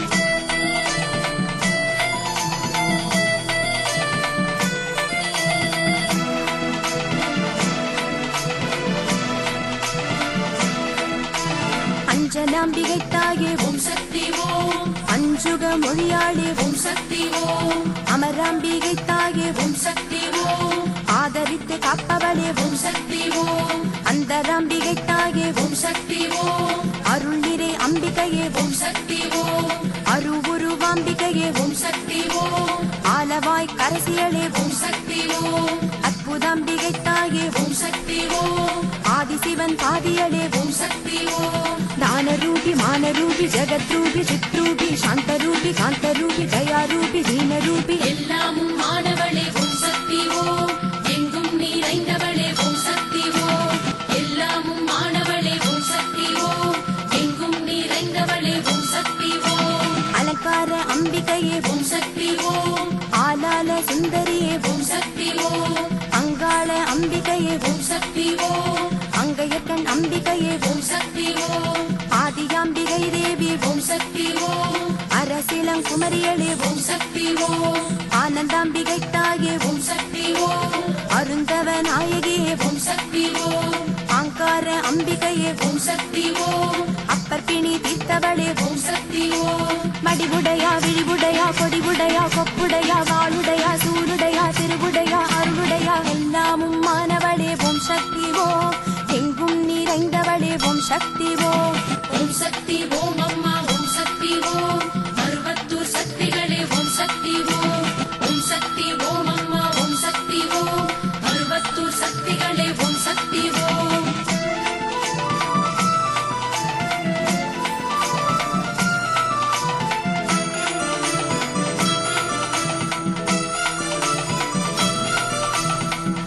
அஞ்சனாம்பிகை தாயே ஓம் சக்தி ஓம் அஞ்சுக மொழியாளே ஓம் சக்தி ஓம் அமராம்பிகை தாயே ஓம் சக்தி ஓம் ஆதரித்து காப்பவளே ஓம் சக்தி ஓம் அந்தராம்பிகை தாயே ஓம் சக்தி ஓம் அருள் நிறை அம்பிகையே ஓம் சக்தி ஓம் அருவுருவாம்பிகையே ஓம் சக்தி ஓம் ஆலவாய் கரசியளே ஓம் சக்தி ஓம் அற்புதாம்பிகை தாயே ஓம் சக்தி ஓம் ஆதி ஆதிசிவன் பாதியளே ஓம் சக்தி ஓம் दानरूपी मानरूपी जगद्रूपी चित्रूपी शान्तरूपी कान्तरूपी दयारूपी दीनरूपी எல்லாமும் மானவளே ஓம் சக்தி ஓம் எங்கும் நிறைந்தவளே ஓம் சக்தி ஓம் எல்லாமும் மானவளே ஓம் சக்தி ஓம் எங்கும் நிறைந்தவளே ஓம் சக்தி ஓம் अलंकार अंबिकये ஓம் சக்தி ஓம் आलाल सुन्दरिये ஓம் சக்தி ஓம் अंगाळ अंबिकये ஓம் சக்தி ஓம் अंगयकन् अंबिकये ஓம் சக்தி ஓம் आदियाम्बिकै देवी ஓம் சக்தி ஓம் அரசிலம் குமரியளே ஓம் சக்தி ஓம் ஆனந்தாம்பிகை தாயே ஓம் சக்தி ஓம் அருந்தவ நாயகியே ஓம் சக்தி ஓம் ஆங்கார அம்பிகையே ஓம் சக்தி ஓம் அப்பர்பிணி தீர்த்தவளே ஓம் சக்தி ஓம் மடிவுடையா விழிவுடையா கொடிவுடையா கொப்புடையா வாளுடையா சூளுடையா திருவுடையா அருளுடையா எல்லாமும் மானவளே ஓம் சக்தி ஓம் எங்கும் நிறைந்தவளே ஓம் சக்தி ஓம் ஓம் சக்தி ஓம் அம்மா ஓம் சக்தி ஓம் அறுபத்தூர் சக்திகளே ஓம் சக்தி ஓம் ஓம் சக்தி ஓம் அம்மா ஓம் சக்தி ஓம் அறுபத்தூர் சக்திகளே ஓம் சக்தி ஓம்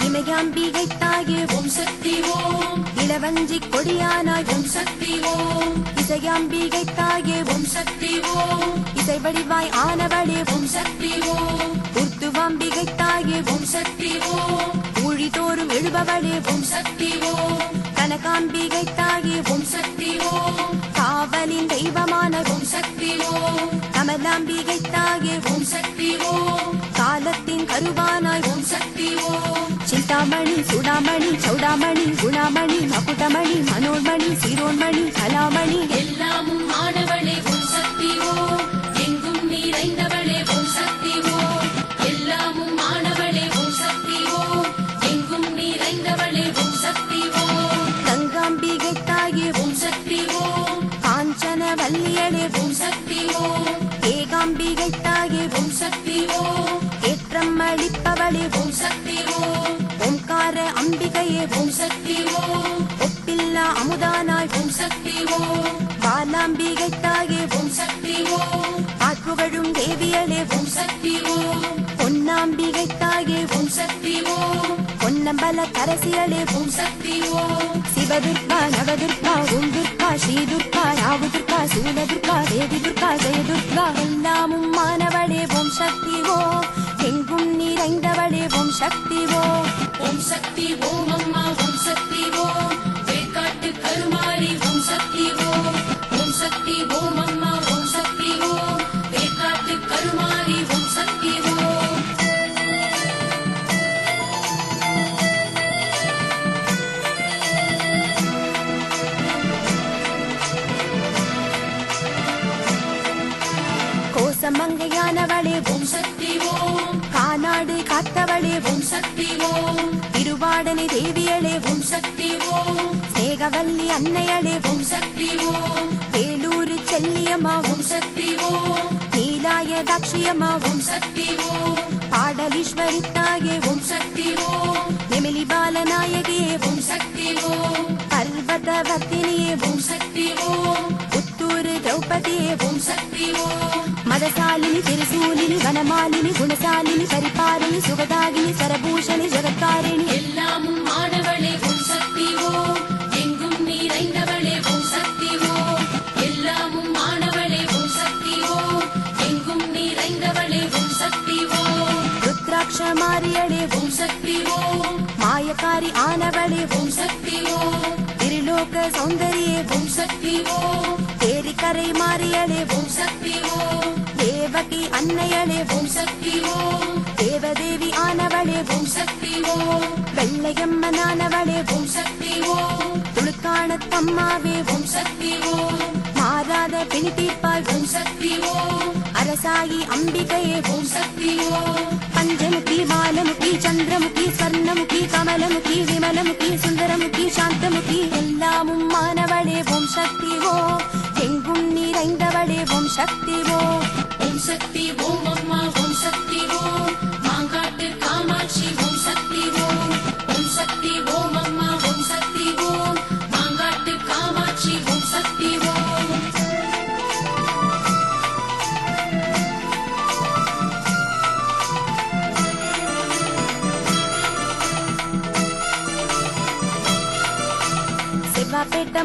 இமயாம்பிகை தாயே ஓம் சக்தி ஓம் இளவஞ்சி கொடியானாய் ஓம் சக்தி ஓம் இசையாம்பிகை தாயே ஓம் சக்தி ஓம் இசை வடிவாய் ஆனவளே ஓம் சக்தி ஓம் உர்துவாம்பிகை தாயே ஓம் சக்தி ஓம் ஊழிதோறும் எழுபவளே ஓம் சக்தி ஓம் கனகாம்பிகை தாயே ஓம் சக்தி ஓம் காவலின் தெய்வமான ஓம் சக்தி ஓம் கமலாம்பிகை தாயே ஓம் சக்தி ஓம் காலத்தின் கருவானாய் ஓம் சக்தி ஓம் சிந்தாமணி சூடாமணி சௌடாமணி குணாமணி மகுடமணி மனோன்மணி சீரோன்மணி கலாமணி எல்லாமும் ஆனவளே ஓம் சக்தி ஓம் எங்கும் நிறைந்தவளே ஓம் சக்தி ஓம் எல்லாமும் ஆனவளே ஓம் சக்தி ஓம் எங்கும் நிறைந்தவளே ஓம் சக்தி ஓம் கங்காம்பிகை தாயே ஓம் சக்தி ஓம் காஞ்சன வல்லியளே ஓம் சக்தி ஓம் ஏகாம்பிகை தாயே ஓம் சக்தி ஓம் ஏற்றம் அளிப்பவளே ஓம் சக்தி ஓம் ஓம்கார அம்பிகையே ஓம் சக்தி ஓம் ஒப்பில்லா அமுதானாய் ஓம் சக்தி ஓம் பாலாம்பிகை தாயே ஓம் சக்தி ஓம் ஆட்புகழும் தேவியளே ஓம் சக்தி ஓம் பொன்னாம்பிகை தாயே ஓம் சக்தி ஓம் பொன்னம்பல கரசியளே ஓம் சக்தி ஓம் சிவதுர்கா நவதுர்கா ஓம் துர்கா ஸ்ரீதுர்கா ராவுதுர்கா சூலதுர்கா தேவிதுர்கா ஜெயதுர்கா எல்லாமும் மானவளே ஓம் சக்தி ஓம் எங்கும் நிறைந்தவளே ஓம் சக்தி ஓம் ஓம் சக்தி ஓம் அம்மா ஓம் சக்தி ஓம் வேக்காட்டு கருமாரி ஓம் சக்தி ஓம் ஓம் சக்தி ஓம் அம்மா ஓம் சக்தி ஓம் வேக்காட்டு கருமாரி ஓம் சக்தி ஓம் கோசமங்கையானவளே ஓம் சக்தி ஓம் காநாடு காத்தவளே ஓம் சக்தி ஓம் திருவாடனை தேவியளே ஓம் சக்தி ஓம் ஸ்நேகவல்லி அன்னையளே ஓம் சக்தி ஓம் வேலூர் செல்லியம்மா ஓம் சக்தி ஓம் நீலாய தாட்சியம்மா ஓம் சக்தி ஓம் பாடலீஸ்வரி தாயே ஓம் சக்தி ஓம் நெமிலி பாலநாயகியே ஓம் சக்தி ஓம் பர்வதவர்த்தினியே ஓம் சக்தி ஓம் புத்தூர் திரௌபதியே ஓம் சக்தி ஓம் மதசாலினி திருசூலினி வனமாலினி குணசாலினி பரிபாலினி சுகதாகினி சரபூஷணி ஜகத்காரிணி எல்லாமும் ஆனவளே ஓம் சக்தி ஓம் எங்கும் நிறைந்தவளே ஓம் சக்தி ஓம் எல்லாமும் ஆனவளே ஓம் சக்தி ஓம் எங்கும் நிறைந்தவளே ஓம் சக்தி ஓம் ருத்ராட்ச மாரியளே ஓம் சக்தி ஓம் மாயக்காரி ஆனவளே ஓம் சக்தி ஓம் திருலோக சௌந்தரியே ஓம் சக்தி ஓம் தேரிக்கரை மாரியளே ஓம் சக்தி ஓம் தேவகி அன்னையளே ஓம் சக்தி ஓம் தேவதேவி ஆனவளே ஓம் சக்தி ஓம் வெள்ளையம்மனானவளே ஓம் சக்தி ஓம் துளுக்காணத்தம்மாவே ஓம் சக்தி ஓம் மாறாத பிணி தீர்ப்பாய் ஓம் சக்தி ஓம் அரசாயி அம்பிகையே ஓம் சக்தி ஓம் பஞ்சமுகி பாலமுகி சந்திரமுகி ஸ்வர்ணமுகி கமலமுகி விமலமுகி சுந்தரமுகி சாந்தமுகி எல்லாமும் மானவளே ஓம் சக்தி ஓம் எங்கும் நிறைந்தவளே ஓம் சக்தி ஓம் ஓம் சக்தி ஓம் அம்மா ஓம் சக்தி ஓம் மாங்காட்டு காமாட்சி ஓம் சக்தி ஓம் ஓம் சக்தி ஓம் அம்மா ஓம் சக்தி ஓம்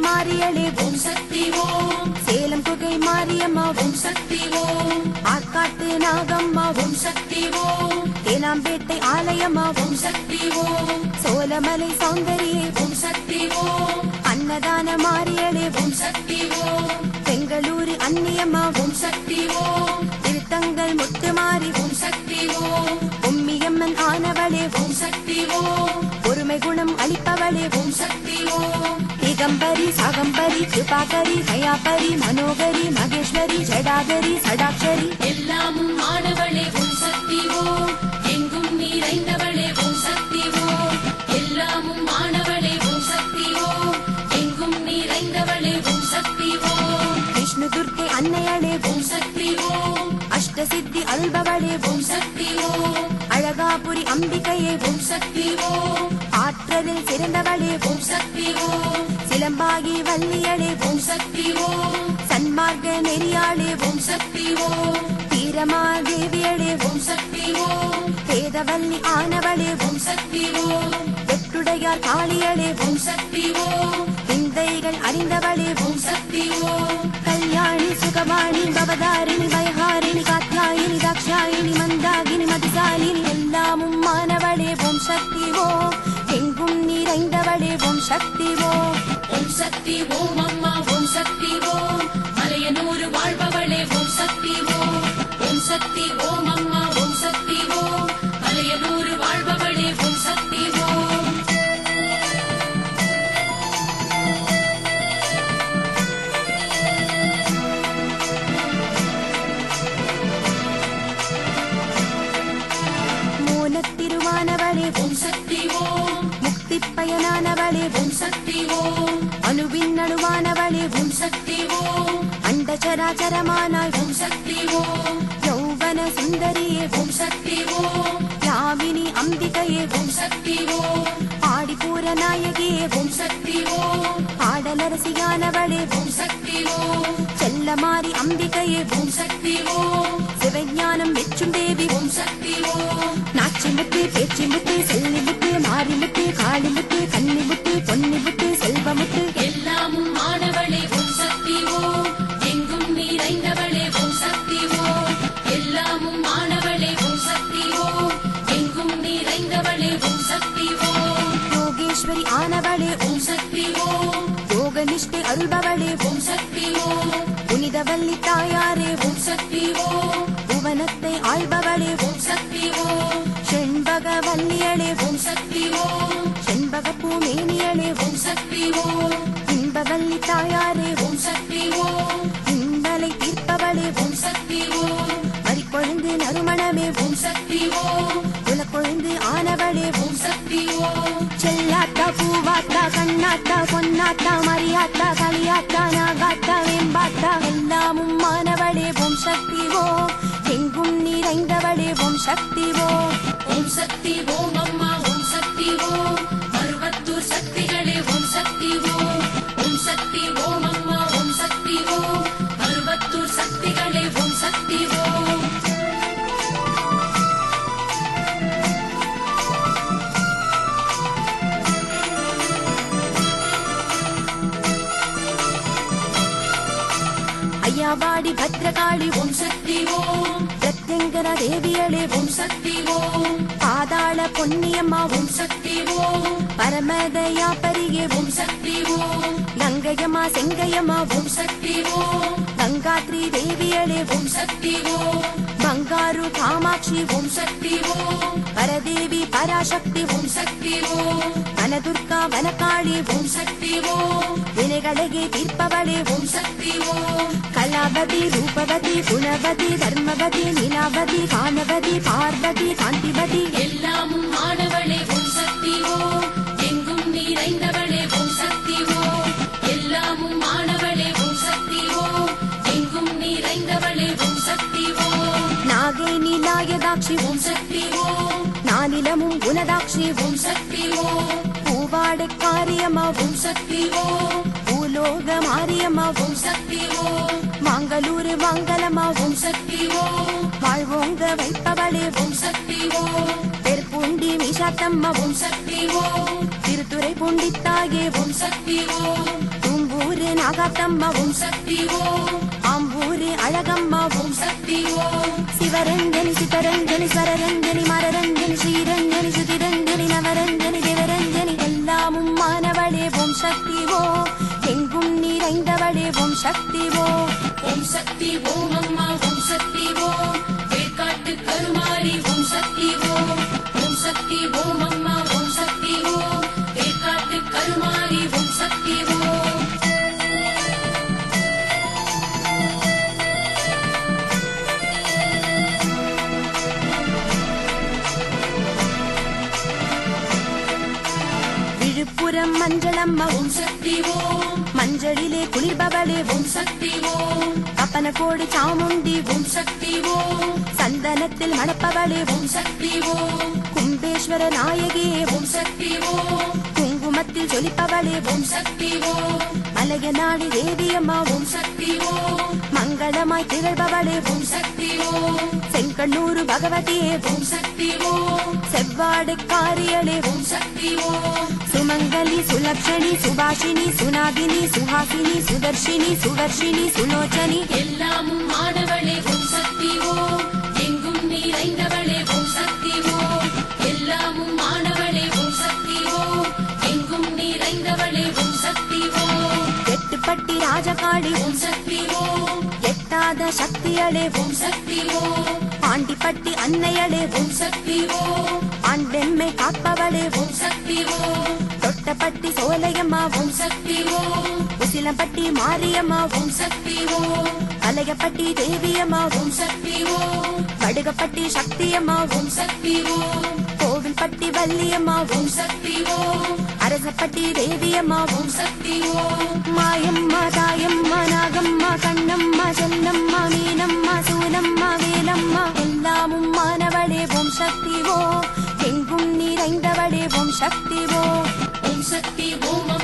மாரியளே ஓம் சக்தி ஓம் சேலம் குகை மாரியம்மா ஓம் சக்தி ஓம் ஆற்காட்டு நாகம்மா ஓம் சக்தி ஓம் தேனாம்பேட்டை ஆலயம்மா ஓம் சக்தி ஓம் சோலமலை சௌந்தரியே ஓம் சக்தி ஓம் அன்னதான மாரியளே ஓம் சக்தி ஓம் பெங்களூரு அன்னியம்மா ஓம் சக்தி ஓம் திருத்தங்கள் முத்துமாரி ஓம் சக்தி ஓம் உம்மியம்மன் ஆனவளே ஓம் சக்தி ஓம் பொறுமை குணம் அளிப்பவளே ஓம் சக்தி ஓம் திகம்பரி சாகம்பரி கிருபாகரி தயாபரி மனோகரி மகேஸ்வரி ஜடாதரி சடாட்சரி எல்லாமும் ஆனவளே ஓம் சக்தி ஓம் எங்கும் நிறைந்தவளே ஓம் சக்தி ஓம் எல்லாமும் ஆனவளே ஓம் சக்தி ஓம் எங்கும் நிறைந்தவளே ஓம் சக்தி ஓம் விஷ்ணு துர்க்கை அன்னையளே ஓம் சக்தி ஓம் அஷ்டசித்தி அல்பவளே ஓம் சக்தி ஓம் அழகாபுரி அம்பிகையே ஓம் சக்தி ஓம் ஆற்றலில் சிறந்தவளே ஓம் சக்தி ஓம் சிலம்பாகி வள்ளியளே ஓம் சக்தி ஓம் சன்மார்க்க நெறியாளே ஓம் சக்தி ஓம் வீரமாதேவியளே ஓம் சக்தி ஓம் வேதவல்லி ஆனவளே ஓம் சக்தி ஓம் வெட்டுடையார் காளியளே ஓம் சக்தி ஓம் விந்தைகள் அறிந்தவளே ஓம் சக்தி ஓம் கல்யாணி சுகவாணி பவதாரிணி பயஹாரிணி காத்யாயினி தாக்ஷாயினி மந்தாகினி மதுசாலினி எல்லாமும் மானவளே ஓம் சக்தி ஓம் எங்கும் நிறைந்தவளே ஓம் சக்தி ஓம் ஓம் சக்தி ஓம் அம்மா ஓம் சக்தி ஓம் மலையனூர் வாழ்பவளே ஓம் சக்தி ஓம் ஓம் சக்தி ஓம் அம்மா ஓம் சக்தி ஓம் மலையனூர் வாழ்பவளே ஓம் சக்தி ஓம் மூலத்திருவானவளே ஓம் சக்தி ஓம் முக்தி பயனானவளே ஓம் சக்தி ஓம் அணுவின் நடுவானவளே ஓம் சக்தி ஓம் அண்டச்சராச்சரமானாய் ஓம் சக்தி ஓம் யௌவன சுந்தரியே ஓம் சக்தி ஓம் யாமினி அம்பிகையே ஓம் சக்தி ஓம் ஆடிப்பூர நாயகியே ஓம் சக்தி ஓம் ஆடலரசியானவளே ஓம் சக்தி ஓம் செல்லமாரி அம்பிகையே ஓம் சக்தி ஓம் சிவஞானம் வெற்றும் தேவி ஓம் சக்தி ஓம் நாச்சிமுத்து பேச்சிமுத்து செல்லிமுத்து மாரிமுத்து காளிமுத்து கன்னிமுத்து பொன்னிமுத்து செல்வமுத்து எல்லாமும் ஆனவளே ஓம் சக்தி ஓம் எங்கும் நிறைந்தவளே ஓம் சக்தி ஓம் எல்லாமும் ஆனவளே ஓம் சக்தி ஓம் எங்கும் நிறைந்தவளே ஓம் சக்தி ஓம் யோகேஸ்வரி ஆனவளே ஓம் சக்தி ஓம் யோக நிஷ்டை அருள்பவளே ஓம் சக்தி ஓம் புனிதவல்லி தாயாரே ஓம் சக்தி ஓம் புவனத்தை ஆள்பவளே ஓம் சக்தி ஓம் செண்பகவல்லியளே ஓம் சக்தி ஓம் செண்பக பூமேனியளே ஓம் சக்தி ஓம் இன்பவல்லி தாயாரே ஓம் சக்தி ஓம் இன்பலை தீர்ப்பவளே ஓம் சக்தி ஓம் மறிக்கொழுந்து நறுமணமே ஓம் சக்தி ஓம் குலக்கொழுந்து ஆனவளே ஓம் சக்தி ஓம் செல்லாத்தா பூவாத்தா கண்ணாத்தா பொன்னாத்தா மரியாத்தா களியாத்தா நாகாத்தா வேம்பாத்தா எல்லாமும் மானவளே ஓம் சக்தி ஓம் எங்கும் நிறைந்தவளே ஓம் சக்தி ஓம் ஓம் சக்தி ஓம் அம்மா ஓம் சக்தி ஓம் மருவத்தூர் சக்திகளே ஓம் சக்தி ஓம் ஓம் சக்தி ஓம் அம்மா ஓம் சக்தி ஓம் மருவத்தூர் சக்திகளே ஓம் சக்தி ஓம் ஐயாவாடி பத்ரகாளி ஓம் சக்தி ஓம் பிரத்யங்கர தேவியளே ஓம் சக்தி ஓம் பாதாள பொன்னியம்மா ஓம் சக்தி ஓம் பரமதயா பரியே ஓம் சக்தி ஓம் கங்கையம்மா செங்கையம்மா ஓம் சக்தி ஓம் கங்காத்ரி தேவியளே ஓம் சக்தி ஓம் பங்காரு காமாட்சி ஓம் சக்தி ஓம் பரதேவி பராசக்தி ஓம் சக்தி ஓம் வனதுர்கா வனகாளி ஓம் சக்தி ஓம் வினைகளையே தீர்ப்பவளே ஓம் சக்தி ஓம் கலாவதி ரூபவதி குணவதி தர்மவதி நிலாவதி கானவதி பார்வதி காந்திவதி எல்லாமும் ஆனவளே ஓம் சக்தி ஓம் எங்கும் நிறைந்தவளே ஓம் சக்தி ஓம் எல்லாமும் ஆனவளே ஓம் சக்தி ஓம் எங்கும் நிறைந்தவளே ஓம் சக்தி ஓம் நாகை நீலாயதாட்சி ஓம் சக்தி ஓம் நானிலமும் குணதாட்சி ஓம் சக்தி ஓம் பூவாடை காரியம்மா ஓம் சக்தி ஓம் பூலோக மாரியம்மா ஓம் சக்தி ஓம் மாங்கலூரு மங்களம்மா ஓம் சக்தி ஓம் வாழ்வோங்க வைப்பவளே ஓம் சக்தி ஓம் பெருப்பூண்டி மீசாத்தம்மா ஓம் சக்தி ஓம் திருத்துறை பூண்டித்தாயே ஓம் சக்தி ஓம் தூம்பு நாகாத்தம்மா ஓம் சக்தி ஓம் ஆம்பூரி அழகம்மா ஓம் சக்தி ஓம் சிவரஞ்சனி சிதரஞ்சனி ஸ்வரரஞ்சனி மரரஞ்சனி ஸ்ரீரஞ்சனி சுதிரஞ்சனி நவரஞ்சனி தேவரஞ்சனி எல்லாமும் மானவளே ஓம் சக்தி ஓம் எங்கும் நிறைந்தவளே ஓம் சக்தி ஓம் ஓம் சக்தி ஓம் அம்மா ஓம் சக்தி ஓம் வேர்க்காட்டு கருமாரி ஓம் சக்தி ஓம் ஓம் சக்தி ஓம் அம்மா ஓம் சக்தி ஓம் வேர்க்காட்டு கருமாரி ஓம் சக்தி ஓம் விழுப்புரம் மஞ்சளம்மா ஓம் சக்தி ஓம் மஞ்சளிலே குளிர்பவளே ஓம் சக்தி ஓம் கப்பனக்கோடு சாமுண்டி ஓம் சக்தி ஓம் சந்தனத்தில் மணப்பவளே ஓம் சக்தி ஓம் கும்பேஸ்வர நாயகியே ஓம் சக்தி ஓம் குங்குமத்தில் ஜொலிப்பவளே ஓம் சக்தி ஓம் மலைய நாடி தேவியம்மா ஓம் சக்தி ஓம் மங்களமாய் திகழ்பவளே ஓம் சக்தி ஓம் செங்கண்ணூரு பகவதியே ஓம் சக்தி ஓம் செவ்வாடு காரியளே ஓம் சக்தி ஓம் சுமங்கலி சுலக்ஷணி சுபாஷினி சுனாகினி சுஹாசினி சுதர்ஷினி சுவர்ஷினி சுலோச்சனி எல்லாமும் மாணவளே ஓம் சக்தி ஓம் எங்கும் நிறைந்தவளே ஓம் சக்தி ஓம் எல்லாமும் மாணவளே ஓம் சக்தி ஓம் எங்கும் நிறைந்தவளே ஓம் சக்தி ஓம் எட்டுப்பட்டி ராஜகாளி ஓம் சக்தி ஓம் எட்டாத சக்தியளே ஓம் சக்தி ஓம் ஆண்டிப்பட்டி அன்னையளே ஓம் சக்தி ஓம் ஆண்டெம்மை காப்பவளே ஓம் சக்தி ஓம் தொட்டப்பட்டி சோலையம்மா ஓம் சக்தி ஓம் உசிலம்பட்டி மாரியம்மா ஓம் சக்தி ஓம் கலையப்பட்டி தேவியம்மா ஓம் சக்தி ஓம் வடுகப்பட்டி சக்தியம்மா ஓம் சக்தி ஓம் கோவில்பட்டி வள்ளியம்மா ஓம் சக்தி ஓம் அரசப்பட்டி தேவியம்மா ஓம் சக்தி ஓம் மாயம்மா தாயம்மா நாகம்மா கண்ணம்மா செல்லம்மா மீனம்மா சூலம்மா வேலம்மா எல்லாமும் மானவளே ஓம் சக்தி ஓம் எங்கும் நிறைந்தவளே ஓம் சக்தி ஓம் ஓம் சக்தி ஓம்